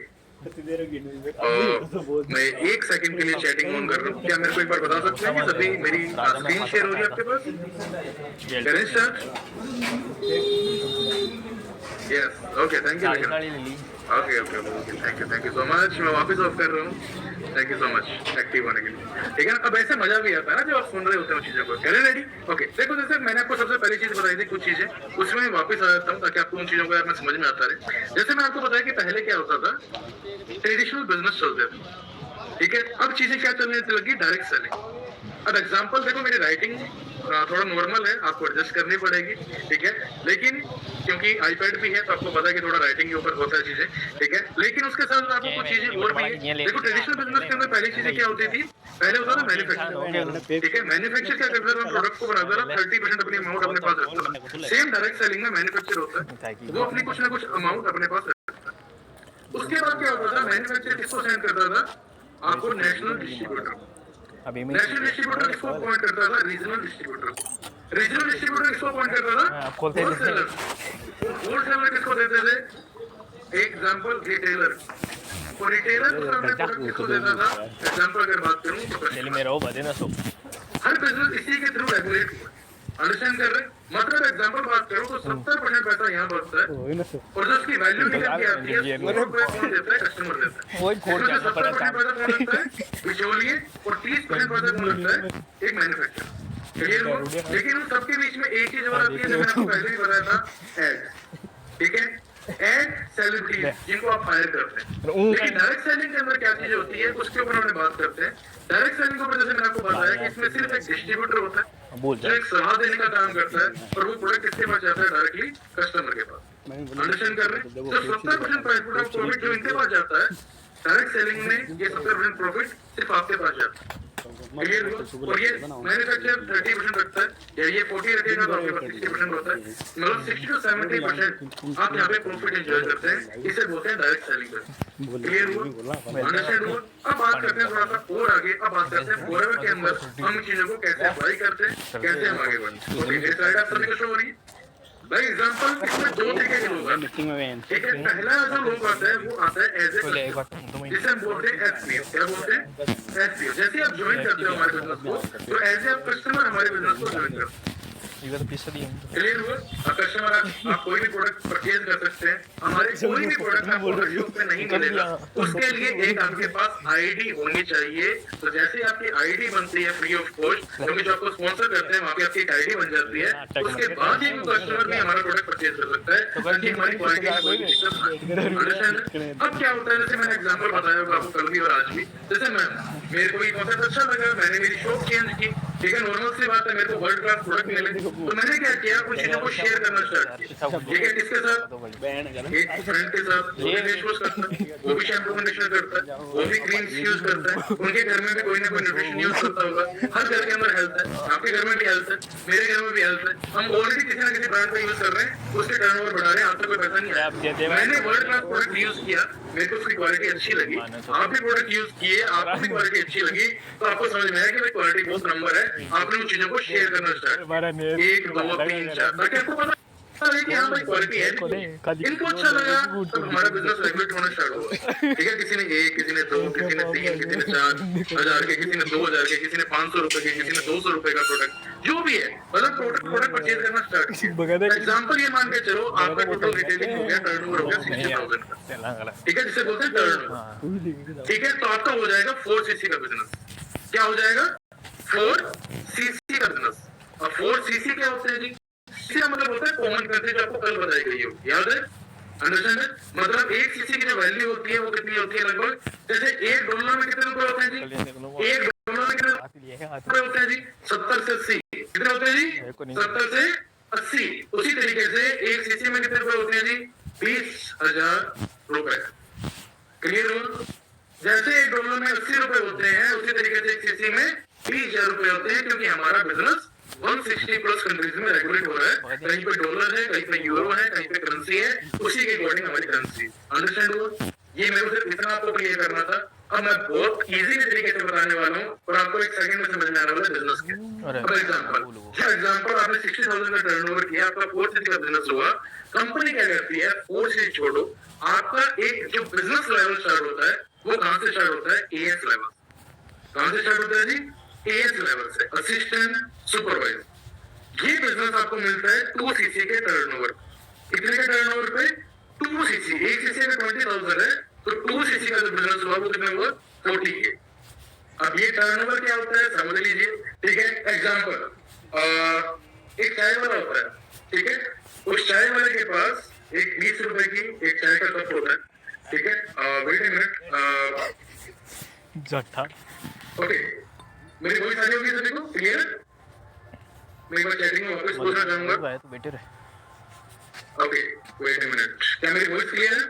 मैं 1 सेकंड के लिए चैटिंग ऑन कर रहा हूँ। क्या मेरे को एक बार बता सकते हैं कि सभी मेरी स्क्रीन शेयर हो रही है आपके पास? करें start? Yes, okay, thank you. Okay okay okay, thank you so much. मैं वापस ऑफ कर रहा हूँ। Thank you so much active होने के लिए, ठीक है ना। अब ऐसे मजा भी आता है ना जब आप सुन रहे होते हैं उन चीजों को। करें रेडी? ओके, देखो जैसे मैंने आपको सबसे पहली चीज बताई थी, कुछ चीजें उसमें मैं वापस आ जाता हूँ ताकि आपको उन चीजों को यार मैं समझ में आता रहे। जैसे मैं आपको बताया कि पहले क्या होता था, ट्रेडिशनल बिजनेस चलते थे, ठीक है। अब चीजें क्या चलने लगी, डायरेक्ट सेलिंग। अब एग्जांपल देखो, मेरी राइटिंग थोड़ा नॉर्मल है, आपको एडजस्ट करनी पड़ेगी, ठीक है, लेकिन क्योंकि आईपैड भी है तो आपको पता है कि थोड़ा राइटिंग के ऊपर होता है चीजें, ठीक है, लेकिन उसके साथ आपको कुछ चीजें और भी है। देखो ट्रेडिशनल बिजनेस के अंदर पहली चीजें क्या होती थी, पहले होता था मैन्युफैक्चर, ठीक है। मैन्युफैक्चर क्या करता था, प्रोडक्ट को बनाता था, 30% अपनी अमाउंट अपने पास रखता था। सेम डायरेक्ट सेलिंग में मैन्युफैक्चर होता है, वो अपनी कुछ ना कुछ अमाउंट अपने पास रखता है। उसके बाद क्या होता था, मैन्युफैक्चर किसको सेंड करता था, आपको नेशनल डिस्ट्रीब्यूटर। नेशनल डिस्ट्रीब्यूटर किसको अपॉइंट करता था, रीजनल डिस्ट्रीब्यूटर। रीजनल डिस्ट्रीब्यूटर किसको अपॉइंट करता था, होलसेलर। होलसेलर किसको देते थे, एग्जांपल रिटेलर। और रिटेलर किसको देता था, एग्जांपल अगर बात करूं तो हर बिजनेस इसी के थ्रू रेगुलेट हुआ। अंडरस्टैंड कर रहे हैं? मतलब एग्जांपल बात करूं तो 70% पैसा यहाँ बचता है और जो उसकी वैल्यू निकल के आती है वो कौन देता है, कस्टमर देता है। इसमें 70% पैसा कौन लगता है, बिचौलिए, और 30% पैसा कौन लगता है, एक मैन्युफैक्चरर। क्लियर हुआ? लेकिन उन सबके बीच में एक चीज और आती है जो मैंने आपको पहले भी बताया था, एड, ठीक है। एड सेलिब्रिटीज जिनको आप हायर करते हैं। लेकिन डायरेक्ट सेलिंग के अंदर क्या चीज होती है उसके ऊपर हमने बात करते हैं। डायरेक्ट सेलिंग के ऊपर जैसे मैंने आपको बताया कि इसमें सिर्फ एक डिस्ट्रीब्यूटर होता है जो एक सलाह देने का काम करता है और वो प्रोडक्ट किसके पास जाता है, डायरेक्टली कस्टमर के पास। अंडरस्टैंड कर रहे हैं? तो 70% प्रॉफिट जो इनके पास जाता है डायरेक्ट सेलिंग में, ये 70% प्रॉफिट सिर्फ आपके पास जाता है। क्लियर हुआ? और ये मैन्युफैक्चर 30% रखता है, या ये 40 रखेगा तो आपके पास 60% होता है। मतलब 60 to 70% आप यहाँ पे प्रॉफिट एंजॉय करते हैं। इसे बोलते हैं डायरेक्ट सेलिंग। क्लियर हुआ? अंडरस्टैंड हुआ? अब बात करते हैं थोड़ा सा और आगे। अब बात करते हैं फॉरएवर के अंदर हम चीजों को कैसे अप्लाई करते हैं, कैसे हम आगे बढ़ते हैं। ओके, ये स्लाइड आप सभी को शो हो रही है भाई। एग्जांपल इसमें 2 तरीके के लोग हैं, ठीक है। पहला जो लोग आता है वो आता है एज ए, जिसे हम बोलते हैं एसपीओ। क्या बोलते हैं, एसपीओ। जैसे आप ज्वाइन करते हो हमारे बिजनेस को तो एज ए कस्टमर हमारे बिजनेस को ज्वाइन करते हैं। क्लियर हुआ? कस्टमर आप कोई भी प्रोडक्ट परचेज कर सकते हैं, हमारे कोई भी प्रोडक्ट आपको शॉप पे नहीं मिलेगा, उसके लिए एक आपके पास आईडी होनी चाहिए। तो जैसे आपकी आईडी बनती है फ्री ऑफ कॉस्ट, क्योंकि जो आपको स्पॉन्सर करते हैं वहाँ पे आपकी एक आईडी बन जाती है, उसके बाद ही कस्टमर भी हमारा प्रोडक्ट परचेज कर सकता है ताकि हमारी क्वालिटी में कोई दिक्कत ना आए। अंडरस्टैंड? अब क्या होता है, जैसे मैंने एग्जांपल बताया होगा आपको कल भी और आज भी, जैसे मेरे को ये कॉन्सेप्ट अच्छा लगा, मैंने मेरी शॉप चेंज की, ठीक है। नॉर्मल सी बात है, मेरे को वर्ल्ड क्लास प्रोडक्ट मिले तो मैंने क्या किया, कुछ चीजों को शेयर करना स्टार्ट किया, ठीक है। किसके साथ, एक फ्रेंड के साथ, वो भी फेस वॉश करता है, वो भी शैम्पू कंडीशनर करता है, वो भी क्रीम यूज करता है, उनके घर में भी कोई ना कोई न्यूट्रिशन यूज करता होगा। हर घर के अंदर हेल्थ है, आपके घर में भी हेल्थ है, मेरे घर में भी हेल्थ है। हम ऑलरेडी किसी ना किसी ब्रांड का यूज कर रहे हैं, उसके टर्नओवर बढ़ा रहे हैं, आपको कोई पैसा नहीं आया। मैंने वर्ल्ड क्लास प्रोडक्ट यूज किया, मेरे को उसकी क्वालिटी अच्छी लगी, आप भी प्रोडक्ट यूज किए, आपको भी क्वालिटी अच्छी लगी, तो आपको समझ में आया कि भाई क्वालिटी बहुत नंबर है। आपने उन चीजों को शेयर करना स्टार्ट, 1 2 3 4, ताकि आपको पता है कि हाँ भाई क्वालिटी है। इनको अच्छा लगा तो हमारा बिजनेस रेगुलेट होना स्टार्ट हुआ, ठीक है। किसी ने 1, किसी ने 2, किसी ने 3, किसी ने 4,000 के, किसी ने 2,000 के, किसी ने 500 रुपए के, किसी ने 200 रुपए का प्रोडक्ट, जो भी है, मतलब प्रोडक्ट परचेज करना स्टार्ट किया। एग्जाम्पल ये मान के चलो, आपका टोटल रिटेलिंग हो गया, टर्नओवर हो गया 60,000 का, ठीक है, जिसे बोलते हैं टर्नओवर, ठीक है। तो आपका हो जाएगा 4cc का बिजनेस। क्या हो जाएगा, 4cc का बिजनेस। और 4cc क्या होते हैं जी, इसका मतलब होता है कॉमन कंट्री, जो आपको कल बताई गई हो, याद है? अंडरस्टैंड है? मतलब 1cc की जो वैल्यू होती है वो कितनी होती है, लगभग जैसे $1 में कितने रुपए होते हैं जी, $1 में कितने रुपए होते हैं जी, 70 से 80। कितने होते हैं जी, 70 से 80। उसी तरीके से 1cc में कितने रुपए होते हैं जी, 20,000 रुपए। क्लियर हो? जैसे $1 में 80 रुपए होते हैं, उसी तरीके से एक सीसी में 20,000 रुपए होते हैं, क्योंकि हमारा बिजनेस 160 प्लस कंट्रीज में रेगुलेट हो रहा है। कहीं पे डॉलर है, कहीं पे यूरो है, कहीं पे करेंसी है, उसी के अकॉर्डिंग हमारी करेंसी। अंडरस्टैंड हुआ? ये मेरे को सिर्फ इतना आपको क्लियर करना था। अब मैं बहुत इजी तरीके से बताने वाला हूँ और आपको एक सेकंड में समझ में आने वाला है बिजनेस के। अब एग्जांपल आपने 60,000 का टर्नओवर किया, आपका 4 सीसी का बिजनेस हुआ। कंपनी क्या करती है, 4 सीसी छोड़ो, आपका एक जो बिजनेस लेवल स्टार्ट होता है वो कहां से स्टार्ट होता है? As level. कहां से स्टार्ट होता है जी? एएस लेवल से, असिस्टेंट सुपरवाइजर। ये बिजनेस आपको मिलता है 2 सीसी के टर्नओवर। कितने के टर्नओवर पे? 2 सीसी। एक सीसी में 20,000 है, तो 2 सीसी का जो बिजनेस हुआ वो कितना हुआ? 40 के। अब ये टर्नओवर क्या होता है समझ लीजिए, ठीक है। एग्जांपल, एक चाय वाला होता है, ठीक है। उस चाय वाले के पास एक 20 रुपए की एक चाय का कप होता है, ठीक है। वेट ए मिनट, जट्टा ओके, मेरी वॉइस आ रही होगी सभी को? क्लियर? मैं एक बार चैटिंग में वापस बोलना चाहूंगा। तो बेटर है। ओके, वेट ए मिनट, क्या मेरी वॉइस क्लियर है?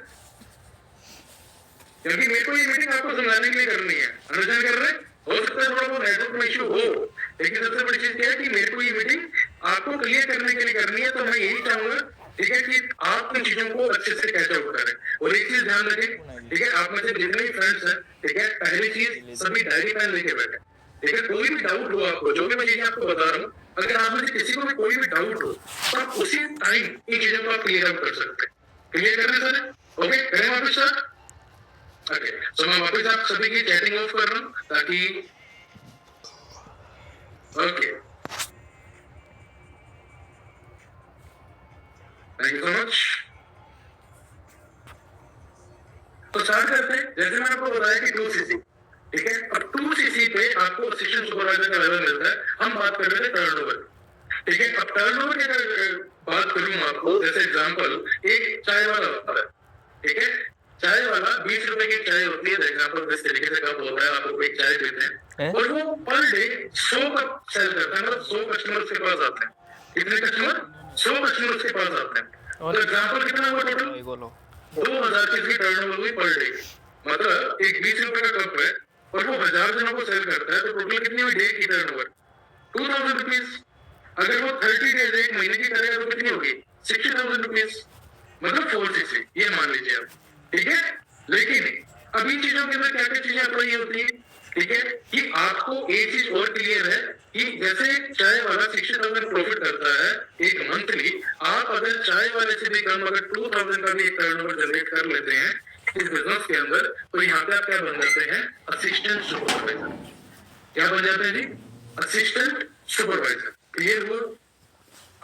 क्योंकि मेरे को ये मीटिंग आपको समझाने के लिए करनी है, अंडरस्टैंड कर रहे हैं? हो सकता है थोड़ा बहुत नेटवर्क में इशू हो, लेकिन सबसे बड़ी चीज क्या है कि मेरे को ये मीटिंग आपको क्लियर करने के लिए करनी है। तो मैं यही चाहूंगा, ठीक है, कि आप इन चीजों को अच्छे से कैच आउट करें। और एक चीज ध्यान रखें, ठीक है, आप में से जितने भी फ्रेंड्स हैं, ठीक है, पहली चीज सभी डायरी पेन लेके बैठे, ठीक है। कोई भी डाउट हो आपको, जो भी मैं चीजें आपको बता रहा हूँ, अगर आप में से किसी को भी कोई भी डाउट हो तो आप उसी टाइम इन चीजों को आप क्लियर आउट कर सकते हैं। क्लियर कर रहे हैं सर? ओके, करें वापस सर? ओके, तो मैं वापस आप सभी की चैटिंग ऑफ कर रहा हूँ ताकि, okay, thank you so much. तो स्टार्ट करते हैं। जैसे मैंने आपको बताया कि 2 सीसी, ठीक है। अब 2 सीसी पे आपको असिस्टेंट सुपरवाइजर का लेवल मिलता है। हम बात कर रहे थे टर्नओवर, ठीक है। अब टर्नओवर की अगर बात करूं आपको, जैसे एग्जांपल एक चाय वाला होता है, ठीक है। चाय वाला 20 रुपए की चाय होती है, एग्जांपल इस तरीके से कप होता है, आप लोग एक चाय पीते हैं और वो पर डे 100 कप सेल करता है, मतलब 100 कस्टमर के पास आते हैं। कितने कस्टमर? 100 कस्टमर के पास आते हैं। तो एग्जांपल कितना हुआ टोटल? 2,000 की इसकी टर्नओवर हुई पर डे। मतलब एक 20 रुपए का कप है और वो 1000 जनों को सेल करता है, तो टोटल कितनी हुई डे की टर्नओवर? 2,000 रुपीज। अगर वो 30 डेज, एक महीने की करेगा तो कितनी होगी? 60,000 रुपीज, मतलब 4 सीसी, ये मान लीजिए आप, ठीक है। लेकिन अभी चीजों के अंदर क्या क्या चीजें अप्लाई होती है, ठीक है, कि आपको एक चीज और क्लियर है कि जैसे चाय वाला 60,000 प्रॉफिट करता है एक मंथली, आप अगर चाय वाले से भी कम अगर 2,000 का भी एक टर्नओवर जनरेट कर लेते हैं इस बिजनेस के अंदर, तो यहाँ पे आप क्या बन जाते हैं? Assistant supervisor. क्या बन जाते हैं जी? Assistant supervisor. क्लियर हुआ?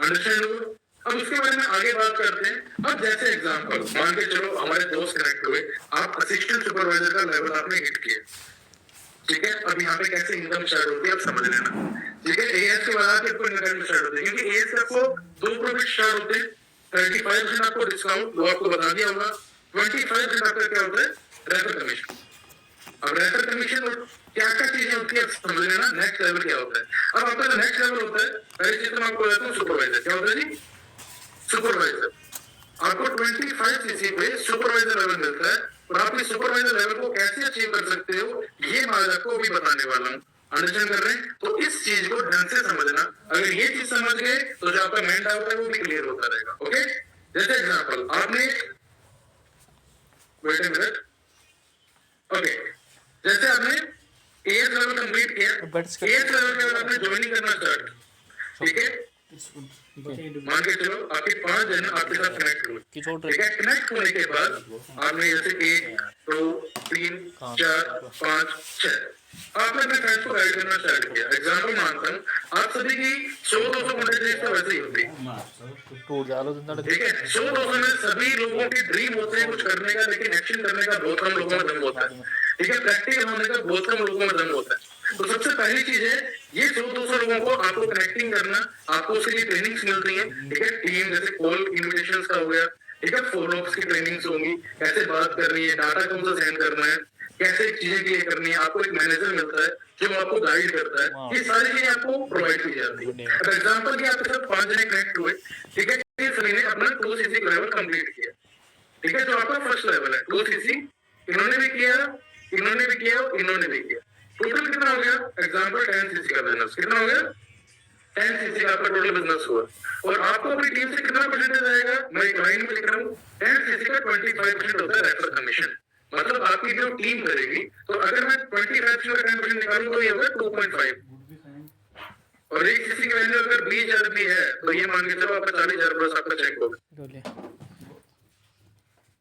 अंडरस्टैंड हुआ? अब उसके बारे में आगे बात करते हैं। अब जैसे एग्जांपल मान के चलो हमारे दोस्त कनेक्ट हुए, आप असिस्टेंट सुपरवाइजर का लेवल आपने हिट किया, ठीक है। अब यहाँ पे कैसे इनकम स्टार्ट होती है आप समझ लेना, ठीक है। एएस के बाद आपको इनकम स्टार्ट होती है, क्योंकि एएस से आपको 2 प्रॉफिट स्टार्ट होते हैं। 35% आपको डिस्काउंट, वो आपको बता दिया होगा। 25% आपका क्या होता है? Refer commission. अब रेफर कमीशन और क्या क्या चीजें होती है समझ लेना। नेक्स्ट लेवल क्या होता है? अब आपका जो नेक्स्ट लेवल होता है, पहली चीज तो मैं आपको बताता हूँ, सुपरवाइजर। क्या होता है जी? सुपरवाइजर। आपको 25 सीसी पे सुपरवाइजर लेवल मिलता है और आप इस सुपरवाइजर लेवल को कैसे अचीव कर सकते हो, ये मैं आपको अभी बताने वाला हूँ। अंडरस्टैंड कर रहे हैं? तो इस चीज को ढंग से समझना। अगर ये चीज समझ गए तो जो आपका मेन डाउट है वो भी क्लियर होता रहेगा। ओके, जैसे एग्जांपल आपने, वेट ए मिनट, ओके, जैसे आपने एएस लेवल कंप्लीट किया, एएस लेवल के बाद आपने ज्वाइनिंग करना स्टार्ट, ठीक है। मान के चलो आपके 5 जन आपके साथ कनेक्ट हुए, ठीक है। कनेक्ट होने के बाद आपने जैसे 1 2 3 4 5 6 आपने अपने फ्रेंड्स को गाइड करना स्टार्ट किया। एग्जांपल मानता हूँ आप सभी की 100-200 कॉन्टेक्ट तो वैसे ही होती है, ठीक है। 100-200 में सभी लोगों के ड्रीम होते हैं कुछ करने का, लेकिन एक्शन करने का बहुत कम लोगों में दम होता है, ठीक है। प्रैक्टिकल होने का बहुत कम लोगों में दम होता है। तो सबसे पहली चीज है ये 100-200 लोगों को आपको कनेक्टिंग करना, आपको उसके लिए ट्रेनिंग्स मिलती है, ठीक है। टीम जैसे कॉल इन्विटेशंस का हो गया, ठीक है। फॉलोअप्स की ट्रेनिंग्स होंगी, कैसे बात करनी है, डाटा कौन सा सेंड करना है, कैसे चीजें क्लियर करनी है। आपको एक मैनेजर मिलता है जो आपको गाइड करता है, ये सारी चीजें आपको प्रोवाइड की जाती है। अब एग्जाम्पल की आपके साथ 5 जने कनेक्ट हुए, ठीक है। सभी ने अपना 2 सीसी लेवल कंप्लीट किया, ठीक है। जो आपका फर्स्ट लेवल है 2 सीसी, इन्होंने भी किया इन्होंने भी किया और इन्होंने भी किया। टोटल कितना हो गया? एग्जाम्पल 10 सीसी का बिजनेस कितना हो गया? 10 सीसी का आपका टोटल बिजनेस हुआ। और आपको अपनी टीम से कितना परसेंटेज आएगा? मैं एक लाइन में लिख रहा हूँ, 10 सीसी का 25% होता है रेफर कमीशन। मतलब आपकी जो टीम करेगी, तो अगर मैं 25% का 10% निकालूं तो ये होगा 2.5। और एक सीसी की वैल्यू अगर 20,000 भी है तो ये मान के चलो आपका 40,000 प्लस आपका चेक होगा।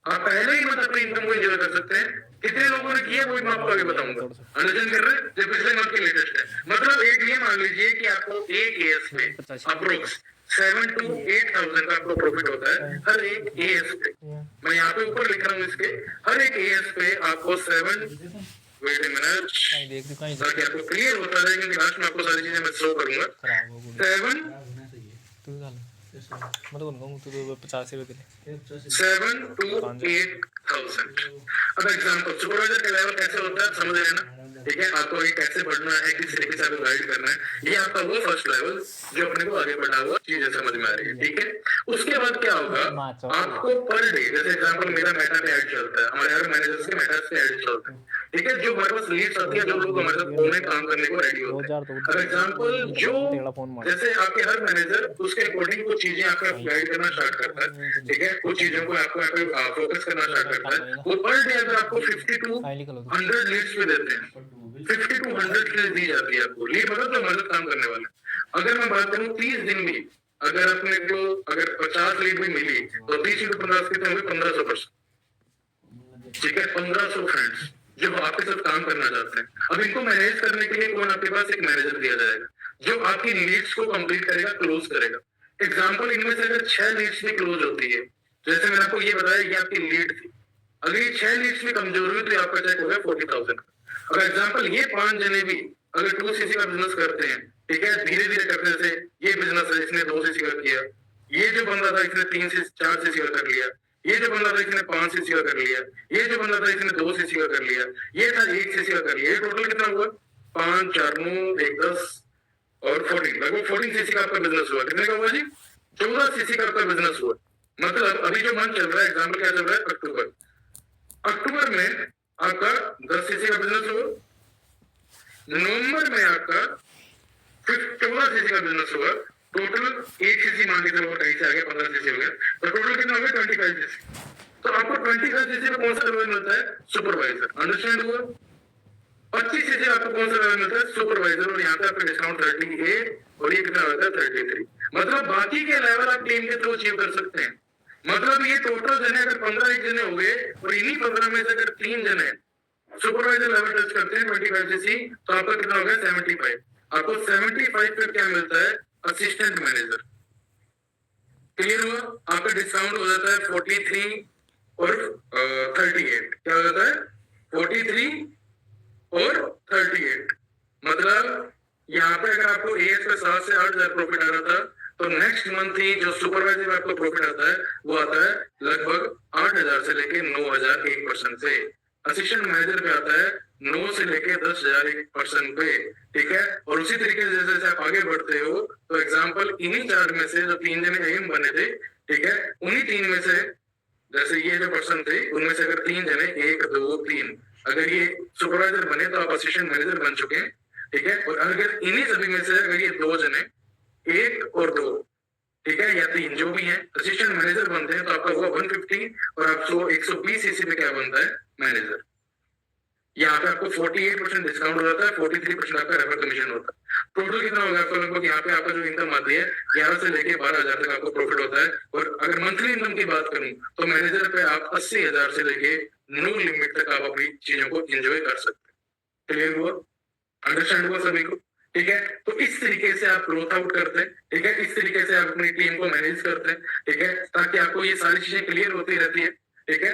आप पहले ही मतलब अपनी इनकम को एंजॉय कर सकते हैं। कितने लोगों ने किया वो मैं आपको आगे बताऊंगा। अंडरस्टैंड कर रहे हैं? जो पिछले मंथ की लेटेस्ट है। मतलब एक ये मान लीजिए कि आपको एक एएस पे अप्रोक्स 7 to 8,000 का आपको प्रॉफिट होता है हर एक एएस पे। मैं यहाँ पे ऊपर लिख रहा हूँ इसके, हर एक एएस पे आपको 7 वेट अ मिनट ताकि आपको क्लियर होता रहे, क्योंकि लास्ट में आपको सारी चीजें मैं शो करूंगा। 7 to 8,000। अब एग्जाम्पल सुपरवाइजर का लेवल कैसे होता है समझ रहे हैं ना? ठीक है, आपको ये कैसे बढ़ना है, किस तरीके से आपको गाइड करना है, ये आपका वो फर्स्ट लेवल जो अपने को आगे बढ़ा हुआ चीजें समझ में आ रही है। ठीक है, उसके बाद क्या होगा, आपको पर डे, जैसे एग्जाम्पल मेरा मेटा पे ऐड चलता है, हमारे हर मैनेजर्स के मेटा पे ऐड चलता है। ठीक है, जो हमारे पास लीड्स आती है, जो लोग हमारे साथ फोन में काम करने को रेडी होते हैं। फॉर एग्जाम्पल जो जैसे आपके हर मैनेजर उसके अकॉर्डिंग कुछ चीजें आपको गाइड करना स्टार्ट करता है। ठीक है, कुछ चीजों को आपको फोकस करना स्टार्ट करता है। वो पर डे अगर आपको 50 to 100 लीड्स पे देते हैं, 50 to 100 लीड दी जाती है आपको। लीड मतलब जो हमारे काम करने वाले। अगर मैं बात करूँ 30 दिन में, अगर अपने को अगर 50 लीड भी मिली तो 30 into 50 कितने होंगे? 1500%। ठीक है, 1500 फ्रेंड्स जो आपके साथ काम करना चाहते हैं। अब इनको मैनेज करने के लिए कौन आपके पास एक मैनेजर दिया जाएगा जो आपकी लीड्स को कंप्लीट करेगा, क्लोज करेगा। एग्जाम्पल इनमें से अगर 6 लीड्स भी क्लोज होती है, जैसे मैंने आपको ये बताया ये आपकी लीड थी, अगर ये 6 लीड्स भी कमजोर हुई तो आपका चेक हो गया 40,000। अब एग्जाम्पल ये 5 जने भी अगर 2 सीसी का बिजनेस करते हैं, ठीक है, धीरे धीरे करने से ये बिजनेस है इसने 2 सीसी का किया, ये जो बंदा था इसने 3 से 4 सीसी का कर लिया, ये जो बंदा था इसने 5 सीसी का कर लिया, ये जो बंदा था इसने 2 सीसी का कर लिया, ये था 1 सीसी का कर लिया। टोटल कितना हुआ? 5 4 9 1 10 और 14, लगभग 14 सीसी का आपका बिजनेस हुआ। कितने का हुआ जी? 14 सीसी का आपका बिजनेस हुआ। मतलब अभी जो मंथ चल रहा है, एग्जाम्पल क्या चल रहा है? अक्टूबर। अक्टूबर में आपका 10 सीसी का बिजनेस हुआ, नवंबर में आपका 14 सीसी का बिजनेस हुआ। टोटल 1 सीसी मान के चलो, कहीं से आ गया 15 सीसी हो गया, तो टोटल कितना हो गया? 25 सीसी। तो आपको 25 सीसी में कौन सा लेवल मिलता है? सुपरवाइजर। अंडरस्टैंड हुआ? 25 सीसी आपको कौन सा लेवल मिलता है? सुपरवाइजर। और यहाँ पे आपका डिस्काउंट 38 और ये कितना होता है? 33। मतलब बाकी के लेवल आप टीम के थ्रू अचीव कर सकते हैं। मतलब ये टोटल जने अगर 15 एक जने हो गए और इन्हीं 15 में से अगर 3 जने सुपरवाइजर लेवल टच करते हैं 25 सीसी, तो आपका कितना हो गया? 75। आपको 75 पे क्या मिलता है? Assistant manager. क्लियर हुआ? आपका डिस्काउंट हो जाता है 43 और 38। क्या हो जाता है? 43 और 38। मतलब यहाँ पे अगर आपको एएस पे 7 से 8,000 प्रॉफिट आ रहा था, तो नेक्स्ट मंथ ही जो सुपरवाइजर में आपको प्रॉफिट आता है वो आता है लगभग 8,000 से लेके 9,000 1% से। असिस्टेंट मैनेजर पे आता है 9 से लेके 10,000 1% पे। ठीक है, और उसी तरीके से जैसे आप आगे बढ़ते हो, तो एग्जाम्पल इन्हीं 4 में से जो 3 जने एम बने थे, ठीक है, उन्हीं 3 में से जैसे ये जो पर्सन थे उनमें से अगर 3 जने 1 2 3 अगर ये सुपरवाइजर बने तो आप असिस्टेंट मैनेजर बन चुके हैं। ठीक है, और अगर इन्हीं सभी में से अगर ये 2 जने 1 और 2, ठीक है, या 3 जो भी है असिस्टेंट मैनेजर बनते हैं, तो आपका हुआ 150 और आपको 120 सीसी पे क्या बनता है? मैनेजर। यहाँ पे आपको 48% डिस्काउंट हो जाता है, 43% आपका रेफर कमीशन होता है। टोटल कितना होगा आपको? लगभग यहाँ पे आपका जो इनकम आती है 11 से लेके 12,000 तक आपको प्रॉफिट होता है। और अगर मंथली इनकम की बात करूं तो मैनेजर पे आप 80,000 से लेके नो लिमिट तक आप अपनी चीजों को एंजॉय कर सकते हैं। क्लियर हुआ? अंडरस्टैंड हुआ सभी को? ठीक है, तो इस तरीके से आप ग्रोथ आउट करते हैं। ठीक है, इस तरीके से आप अपनी टीम को मैनेज करते हैं। ठीक है, ताकि आपको ये सारी चीजें क्लियर होती रहती है। ठीक है,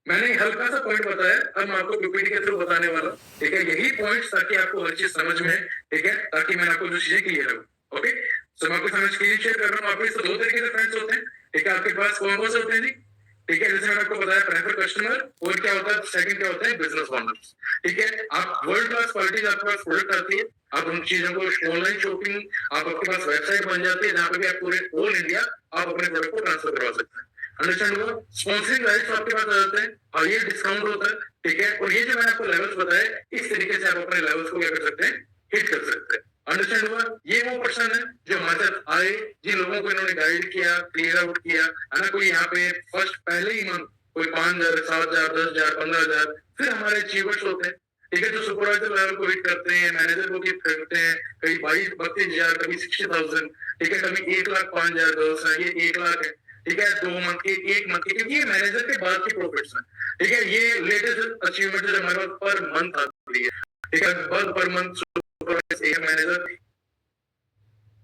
मैंने हल्का सा पॉइंट बताया, अब मैं आपको पीपीटी के थ्रू बताने वाला। ठीक है, यही पॉइंट्स ताकि आपको हर चीज समझ में। ठीक है, ताकि मैं आपको जो चीजें क्लियर हो। ओके, सो मैं आपको समझ के शेयर कर रहा हूँ। आपके इससे 2 तरीके से फ्रेंड्स होते हैं। ठीक है, आपके पास कौन कौन से होते हैं जी? ठीक है, जैसे मैंने आपको बताया प्रेफर कस्टमर, और क्या होता है सेकंड क्या होता है? Business owners. ठीक है, आप वर्ल्ड क्लास क्वालिटीज आपके पास प्रोडक्ट आती है, आप उन चीजों को ऑनलाइन शॉपिंग, आप आपके पास वेबसाइट बन जाती है जहां पे भी आप पूरे ऑल इंडिया आप अपने प्रोडक्ट को ट्रांसफर करवा सकते हैं। अंडरस्टैंड हुआ? स्पॉन्सरिंग राइट्स आपके पास आ जाते हैं, हाईएस्ट डिस्काउंट होता है, ठीक है। और ये जो मैंने आपको लेवल्स बताए, इस तरीके से आप अपने लेवल्स को क्या कर सकते हैं, हिट कर सकते हैं। अंडरस्टैंड हुआ? ये वो पर्सन है जो हमारे साथ आए, जिन लोगों को इन्होंने गाइड किया, क्लियर आउट किया, है ना। कोई यहाँ पे फर्स्ट पहले ही मंथ कोई 5,000, 7,000, 10,000, 15,000, फिर हमारे अचीवर्स होते हैं, ठीक है, जो सुपरवाइजर लेवल को हिट करते हैं, मैनेजर को हिट करते हैं, कभी 22-32,000, कभी 60,000, ठीक है, कभी 1,05,000 गर्ल्स है, ये 1,00,000 है, ठीक है, 2 मंथ के, 1 मंथ के, क्योंकि ये मैनेजर के बाद के प्रॉफिट्स हैं, ठीक है। ये लेटेस्ट अचीवमेंट जो हमारे पास पर मंथ आती है, ठीक है, पर मंथ सुपरवाइजर, मैनेजर,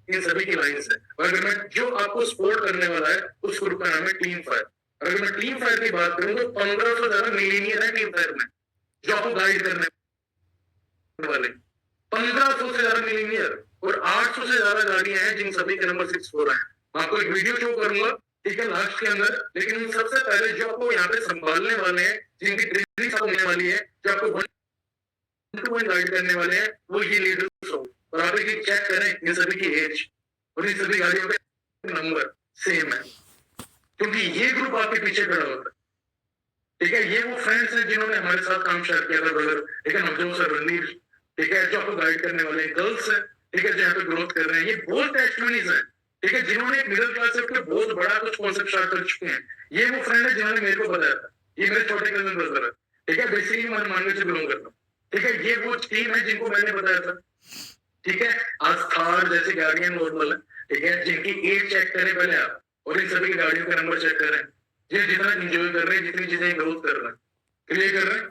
इन सभी की लाइन्स है। और अगर मैं जो आपको सपोर्ट करने वाला है उस ग्रुप का नाम है टीम फायर। अगर मैं टीम फायर की बात करूं तो 1500 से ज्यादा मिलीनियर है टीम फायर में, जो आपको गाइड करने वाले 1500 से ज्यादा मिलीनियर, और 800 से ज्यादा गाड़ियां हैं जिन सभी के नंबर 64 है। मैं आपको एक वीडियो शो करूंगा, ठीक है, लास्ट के अंदर, लेकिन सबसे पहले जो आपको यहाँ पे संभालने वाले हैं, जिनकी ट्रेनिंग आपको मिलने वाली है, जो आपको 1-to-1 गाइड करने वाले हैं, वो ये लीडर्स हो। और आप एक चेक करें इन सभी की एज और इन सभी गाड़ियों के नंबर सेम है, क्योंकि ये ग्रुप आपके पीछे खड़ा होता है, ठीक है। ये वो फ्रेंड्स हैं जिन्होंने हमारे साथ काम शेयर किया था, ब्रदर, ठीक है, नवजोत सर, रणवीर, ठीक है, जो आपको गाइड करने वाले हैं, गर्ल्स हैं, ठीक है, जो यहाँ पे ग्रोथ कर रहे हैं। ये बहुत टेस्टिमनीज हैं, ठीक है, जिन्होंने एक मिडिल क्लास से बहुत बड़ा कुछ कॉन्सेप्ट स्टार्ट कर चुके हैं। ये वो फ्रेंड है जिन्होंने मेरे को बताया था, ये मेरे छोटे कजन ब्रदर है, ठीक है, बेसिकली मैं मानवे से बिलोंग करता हूँ, ठीक है। ये वो टीम है जिनको मैंने बताया था, ठीक है। आज थार जैसी गाड़ियां नॉर्मल है, ठीक है, जिनकी एज चेक करें पहले आप, और इन सभी की गाड़ियों का नंबर चेक करें, ये जितना एंजॉय कर रहे हैं, जितनी चीजें ग्रोथ कर रहे हैं, क्लियर कर रहे हैं,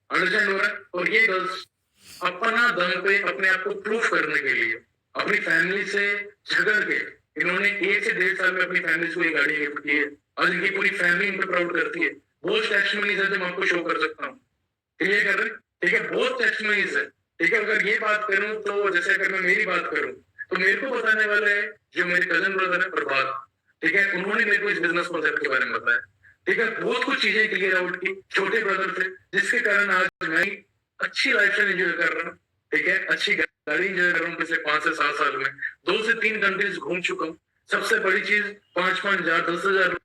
अंडरस्टैंड हो रहा है। और ये गर्ल्स अपना दम पे अपने आप को प्रूफ करने के लिए अपनी फैमिली से झगड़ के इन्होंने 1 से 1.5 साल में अपनी फैमिली को ये गाड़ी गिफ्ट की है, और इनकी पूरी फैमिली इन पर प्राउड करती है। बहुत टेस्टिमनीज है जो मैं आपको शो कर सकता हूँ, क्लियर कर रहे हैं, ठीक है, बहुत टेस्टिमनीज है, ठीक है। अगर ये बात करूं तो जैसे अगर मैं मेरी बात करूं तो मेरे को बताने वाले हैं जो मेरे कजन ब्रदर है प्रभात, ठीक है, उन्होंने मेरे को इस बिजनेस कॉन्सेप्ट के बारे में बताया, ठीक है। बहुत कुछ चीजें क्लियर आउट की छोटे ब्रदर से, जिसके कारण आज मैं अच्छी लाइफ स्टाइल एंजॉय कर रहा हूँ, ठीक है, अच्छी गाड़ी एंजॉय कर रहा हूँ। पिछले 5 से 7 साल में 2 से 3 कंट्रीज घूम चुका हूँ। सबसे बड़ी चीज 5,000, 10,000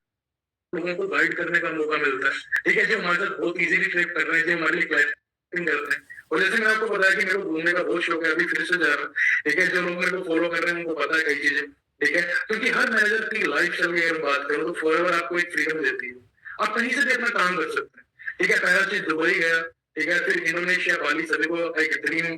लोगों को गाइड करने का मौका मिलता है, ठीक है, जो हमारे साथ बहुत इजीली ट्रेक कर रहे हैं, जो हमारे लिए क्लैपिंग करते हैं। और जैसे मैंने आपको बताया कि मेरे को घूमने का बहुत शौक है, अभी फिर से जा रहा हूँ, ठीक है। जो लोग मेरे को फॉलो कर रहे हैं उनको पता है कई चीजें, ठीक है, क्योंकि हर मैनेजर की लाइफ स्टाइल की अगर बात करूँ तो फॉरएवर आपको एक फ्रीडम देती है, आप कहीं से भी अपना काम कर सकते हैं, ठीक है। पहला चीज दुबई गया, ठीक है, फिर इंडोनेशिया, बाली, सभी को एक ड्रीम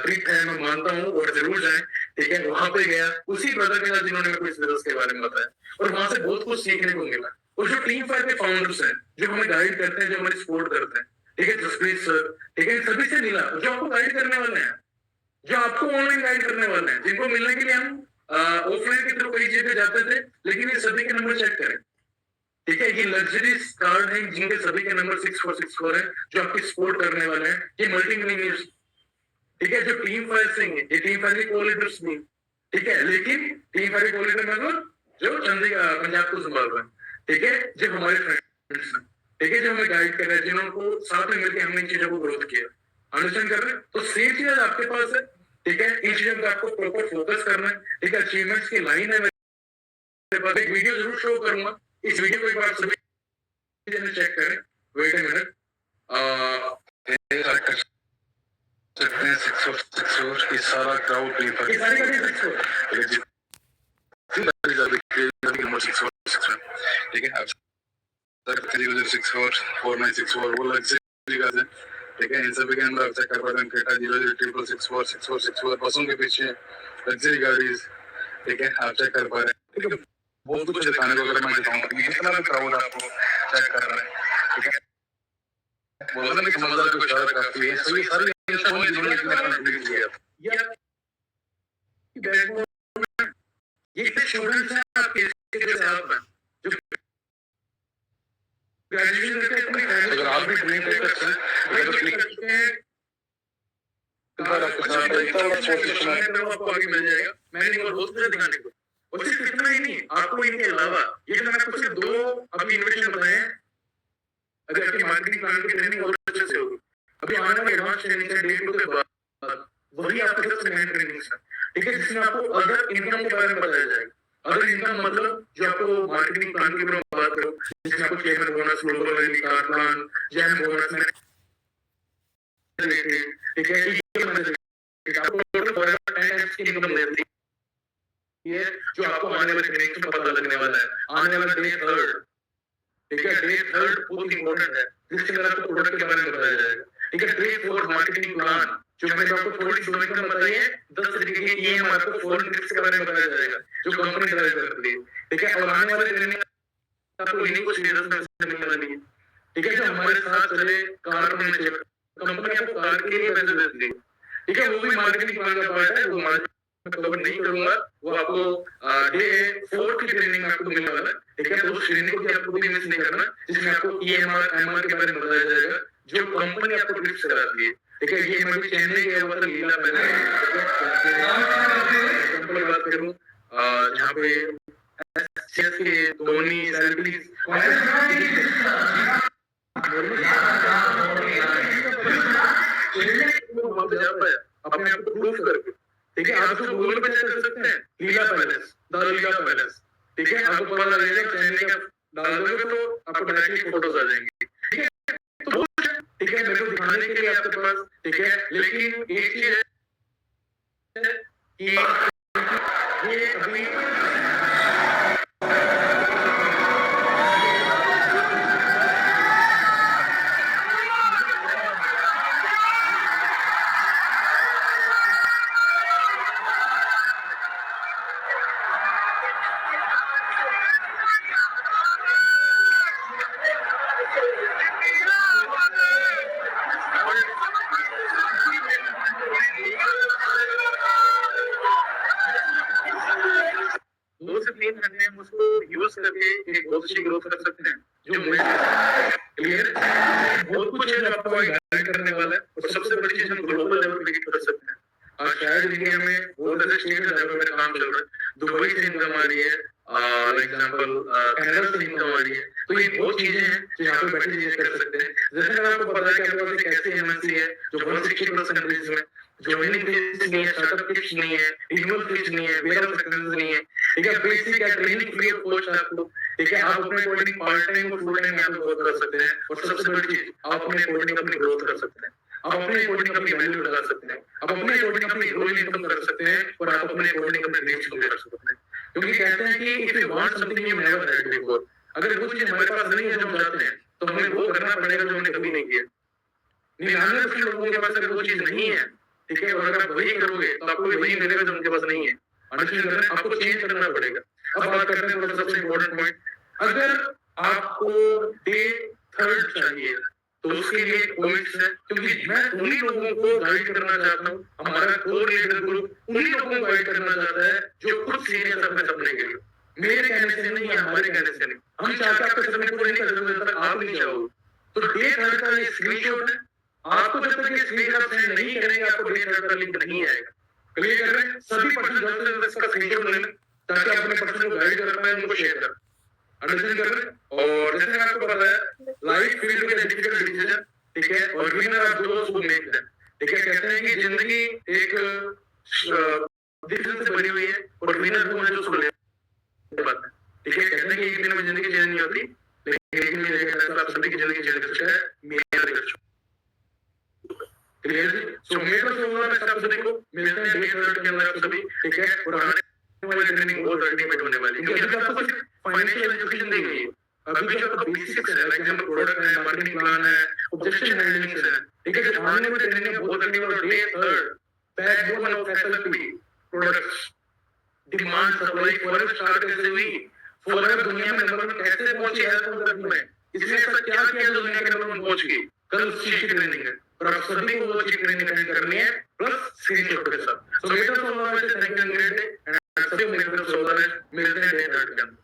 ट्रिप है, मैं मानता हूँ, और जरूर जाए, ठीक है। वहां पे गया उसी ब्रदर के साथ जिन्होंने मेरे को इस बिजनेस के बारे में बताया, और वहां से बहुत कुछ सीखने को मिला। और जो टीम फायर के फाउंडर्स हैं, जो हमें गाइड करते हैं, जो हमें सपोर्ट करते हैं, ठीक है, जसप्रीत सर, ठीक है, सभी से मिला, जो आपको गाइड करने वाले हैं, जो आपको ऑनलाइन गाइड करने वाले हैं, जिनको मिलने के लिए हम ऑफलाइन के थ्रू कई जगह जाते थे, लेकिन ये सभी के नंबर चेक करें, ठीक है। ये लग्जरी कार्ड है जिनके सभी के नंबर 6464 है, जो आपकी सपोर्ट करने वाले हैं। ये मल्टी मिलीनियर्स, ठीक है, जो टीम फायर से ये टीम फायर के कोऑर्डिनेटर्स भी, ठीक है, लेकिन टीम फायर के कोऑर्डिनेटर मतलब जो चंडीगढ़ पंजाब को संभाल रहे हैं, ठीक है, जो हमारे फ्रेंड्स हैं, ठीक है, जो हमें गाइड कर रहे हैं, जिन्होंने साथ में मिलकर हमने इन चीजों को ग्रोथ किया, अंडरस्टैंड कर रहे हैं। तो सेम चीज आपके पास है, ठीक है, इन चीजों पर आपको प्रॉपर फोकस करना है, ठीक है। अचीवमेंट्स की लाइन है मेरे पास, एक वीडियो जरूर शो करूंगा, इस वीडियो को एक बार सभी जने चेक करें। वेट अ मिनट, सकते हैं 6 ये सारा क्राउड नहीं पर ये सारी गाड़ियां 64 नंबर 6 ठीक है। आप 064 4964 वो लग्जरी गाड़ी है, ठीक है। इन सभी के अंदर आप चेक कर पाते हैं क्रेटा 00664 6464 बसों के पीछे लग्जरी गाड़ी, ठीक है, आप चेक कर पा रहे हैं, ठीक है। बहुत कुछ दिखाने को अगर मैं दिखाऊंगा जितना भी क्राउड आपको चेक कर रहा है, ठीक है। बोलने की समझदारी को इशारा काफी है, सभी सारी जिन्होंने इतना कंप्लीट किया ये स्टूडेंट्स हैं आपके जैसे आप हैं, जो ग्रेजुएशन करके अपनी अगर आप भी ड्रीम करते हैं अगर क्लिक बार आपके साथ इतना बड़ा सपोर्ट तो आपको आगे मिल जाएगा। मैंने और बहुत कुछ दिखाने को, और सिर्फ इतना ही नहीं, आपको इनके अलावा ये तो मैंने आपको सिर्फ 2 अभी इनोवेशन बताए हैं। अगर आपकी मार्केटिंग प्लान की ट्रेनिंग और अच्छे से होगी, अभी आने वाले एडवांस ट्रेनिंग है डे 2 के बाद, वही आपको सबसे मेन ट्रेनिंग है, ठीक है, जिसमें आपको अदर इनकम के बारे में बताया जाएगा, अदर इनकम मतलब जो आपको मार्केटिंग प्लान की बात करो, जिसमें आपको chairman bonus, logo valley, car plan, gem bonus में ठीक है, आपको टोटल फॉरएवर 10x की इनकम देती है, जो आपको आने वाले ट्रेनिंग में पता लगने वाला है, आने वाला डे 3, ठीक है, डे 3 बहुत इंपॉर्टेंट है, जिसके अंदर आपको प्रोडक्ट के बारे में बताया जाएगा, ठीक है, डे 4 मार्केटिंग प्लान, जो मैंने आपको थोड़ी सी इनकम बताई है, 10 तरीके की ईएम आपको फॉरेन ट्रिप्स के बारे में बताया जाएगा, जो कंपनी ड्राइव करती है, ठीक है, और आने वाले ट्रेनिंग आपको इन्हीं कुछ लीडर्स में से मिलने वाली है, ठीक है, जो हमारे साथ चले कार में चले, कंपनी आपको कार के लिए पैसे देती है, ठीक है, वो भी मार्केटिंग प्लान का पार्ट है, वो मैं कवर नहीं करूंगा, वो आपको डे 4 की ट्रेनिंग में आपको मिलने वाला है, ठीक है, तो उस ट्रेनिंग को भी आपको भी मिस नहीं करना, जिसमें आपको ईएमआर एमआर के बारे में बताया जाएगा, जो कंपनी आपको ट्रिप्स कराती है, ठीक है, ये मैं भी चेन्नई गया हुआ था लीला पहले, एग्जांपल बात करूं जहां पे एसएस के धोनी सेलिब्रिटीज अपने आप को प्रूफ करके, ठीक है, आप उसको गूगल पे चेक कर सकते हैं, लीला पैलेस, द लीला पैलेस, ठीक है, आपको पता लगेगा, चेन्नई का डाल दोगे तो आपको डायरेक्टली फोटोज आ जाएंगी, ठीक है, तो ठीक है, मेरे को दिखाने के लिए आपके पास, ठीक है, लेकिन एक चीज है कि ये अभी उसको यूज करके एक बहुत अच्छी ग्रोथ कर सकते हैं, जो क्लियर बहुत कुछ है जो आपको गाइड करने वाला है, और सबसे बड़ी चीज हम ग्लोबल लेवल पे कर सकते हैं। आज शायद इंडिया में बहुत ऐसे स्टेट है जहाँ पे मेरा काम चल रहा है, दुबई से इनकम आ रही है, फॉर एग्जांपल कनाडा से इनकम आ रही है, तो ये बहुत चीजें हैं जो यहाँ पे बैठे चीजें कर सकते हैं। जैसे मैं आपको पता है कि आपके पास एक ऐसी एमएनसी है जो 160+ कंट्रीज में ज्वाइनिंग फीस नहीं है, स्टार्टअप फीस नहीं है, रिन्यूअल फीस नहीं है, वेयरहाउस एक्सपेंसेस नहीं है, ठीक है, बेसिक है ट्रेनिंग फ्री ऑफ कॉस्ट आपको, ठीक है, आप अपने अकॉर्डिंग पार्ट टाइम और फुल टाइम यहाँ पे ग्रोथ कर सकते हैं, और सबसे बड़ी चीज आप अपने अकॉर्डिंग अपनी ग्रोथ कर सकते हैं, आप अपने अकॉर्डिंग अपनी वैल्यू लगा सकते हैं, आप अपने अकॉर्डिंग अपनी ग्रोथ इनकम कर सकते हैं, और आप अपने अकॉर्डिंग अपने रीच को कर सकते हैं, क्योंकि कहते हैं कि if you want something you never had before, अगर वो चीज हमारे पास नहीं है जो हम चाहते हैं, तो हमें वो करना पड़ेगा जो हमने कभी नहीं किया। 99% लोगों के पास अगर वो चीज नहीं है, ठीक है, और अगर आप वही करोगे तो आपको वही मिलेगा जो उनके पास नहीं है, अंडरस्टैंड कर रहे हैं, आपको चेंज करना पड़ेगा। अब बात करते हैं थोड़ा सबसे इम्पोर्टेंट पॉइंट, अगर आपको डे 3 चाहिए तो उसके लिए पॉइंट्स है, क्योंकि मैं उन्हीं लोगों को गाइड करना चाहता हूँ, हमारा कोर लीडर ग्रुप उन्हीं लोगों को गाइड करना चाहता है जो खुद सीरियस अपने सपने के लिए, मेरे कहने से नहीं, हमारे कहने से नहीं, हम चाहते हैं आपके सपने पूरे नहीं कर सकते जब तक आप नहीं चाहोगे। तो डे 3 का ये स्क्रीनशॉट है, आपको जब तक ये स्क्रीनशॉट सेंड नहीं करेंगे आपको डे 3 का लिंक नहीं आएगा। क्लियर कर रहे हैं? सभी पर्सन जल्द से जल्द इसका स्क्रीनशॉट ले लें ताकि आप अपने पर्सन को गाइड कर पाए, उनको शेयर करें, अंडरस्टैंड कर रहे हैं? और जैसे मैंने आपको बताया, लाइफ फील्ड में डिफिकल्ट डिसीजन, ठीक है, और winner of those who make them, ठीक है, कहते हैं कि जिंदगी एक डिसीजन से बनी हुई है, और विनर वो है जो उसको ले बात है, ठीक है, कहते हैं कि एक दिन में जिंदगी चेंज नहीं होती, लेकिन एक दिन में जैसे आप सभी की जिंदगी चेंज कर सकते हैं, मेरा देखो क्लियर है। सो मेरे को होगा, मैं सब सभी को मिलते हैं डे 3 के अंदर आप सभी, ठीक है, और आने वाली ट्रेनिंग बहुत अल्टीमेट होने वाली है, क्योंकि अभी आपको सिर्फ फाइनेंशियल एजुकेशन दी गई है, अभी जो आपका बेसिक्स है, लाइक एग्जांपल प्रोडक्ट है, मार्केटिंग प्लान है, ऑब्जेक्शन हैंडलिंग है, ठीक है, जो आने वाली ट्रेनिंग है बहुत अल्टीमेट, और day 3 backbone of SLP products, demand supply forever start कैसे हुई, फॉरएवर दुनिया में नंबर 1 कैसे पहुंची हेल्थ प्रोडक्ट में, इसने ऐसा क्या किया जो दुनिया के नंबर 1 पहुंच गई, कल उसी की ट्रेनिंग है, और आप सभी को वो चीज ट्रेनिंग अटेंड करनी है प्लस स्क्रीनशॉट के साथ। सो मेरे को थैंक यू, एंड सभी मेरे को मिलते हैं डे 3 के अंदर।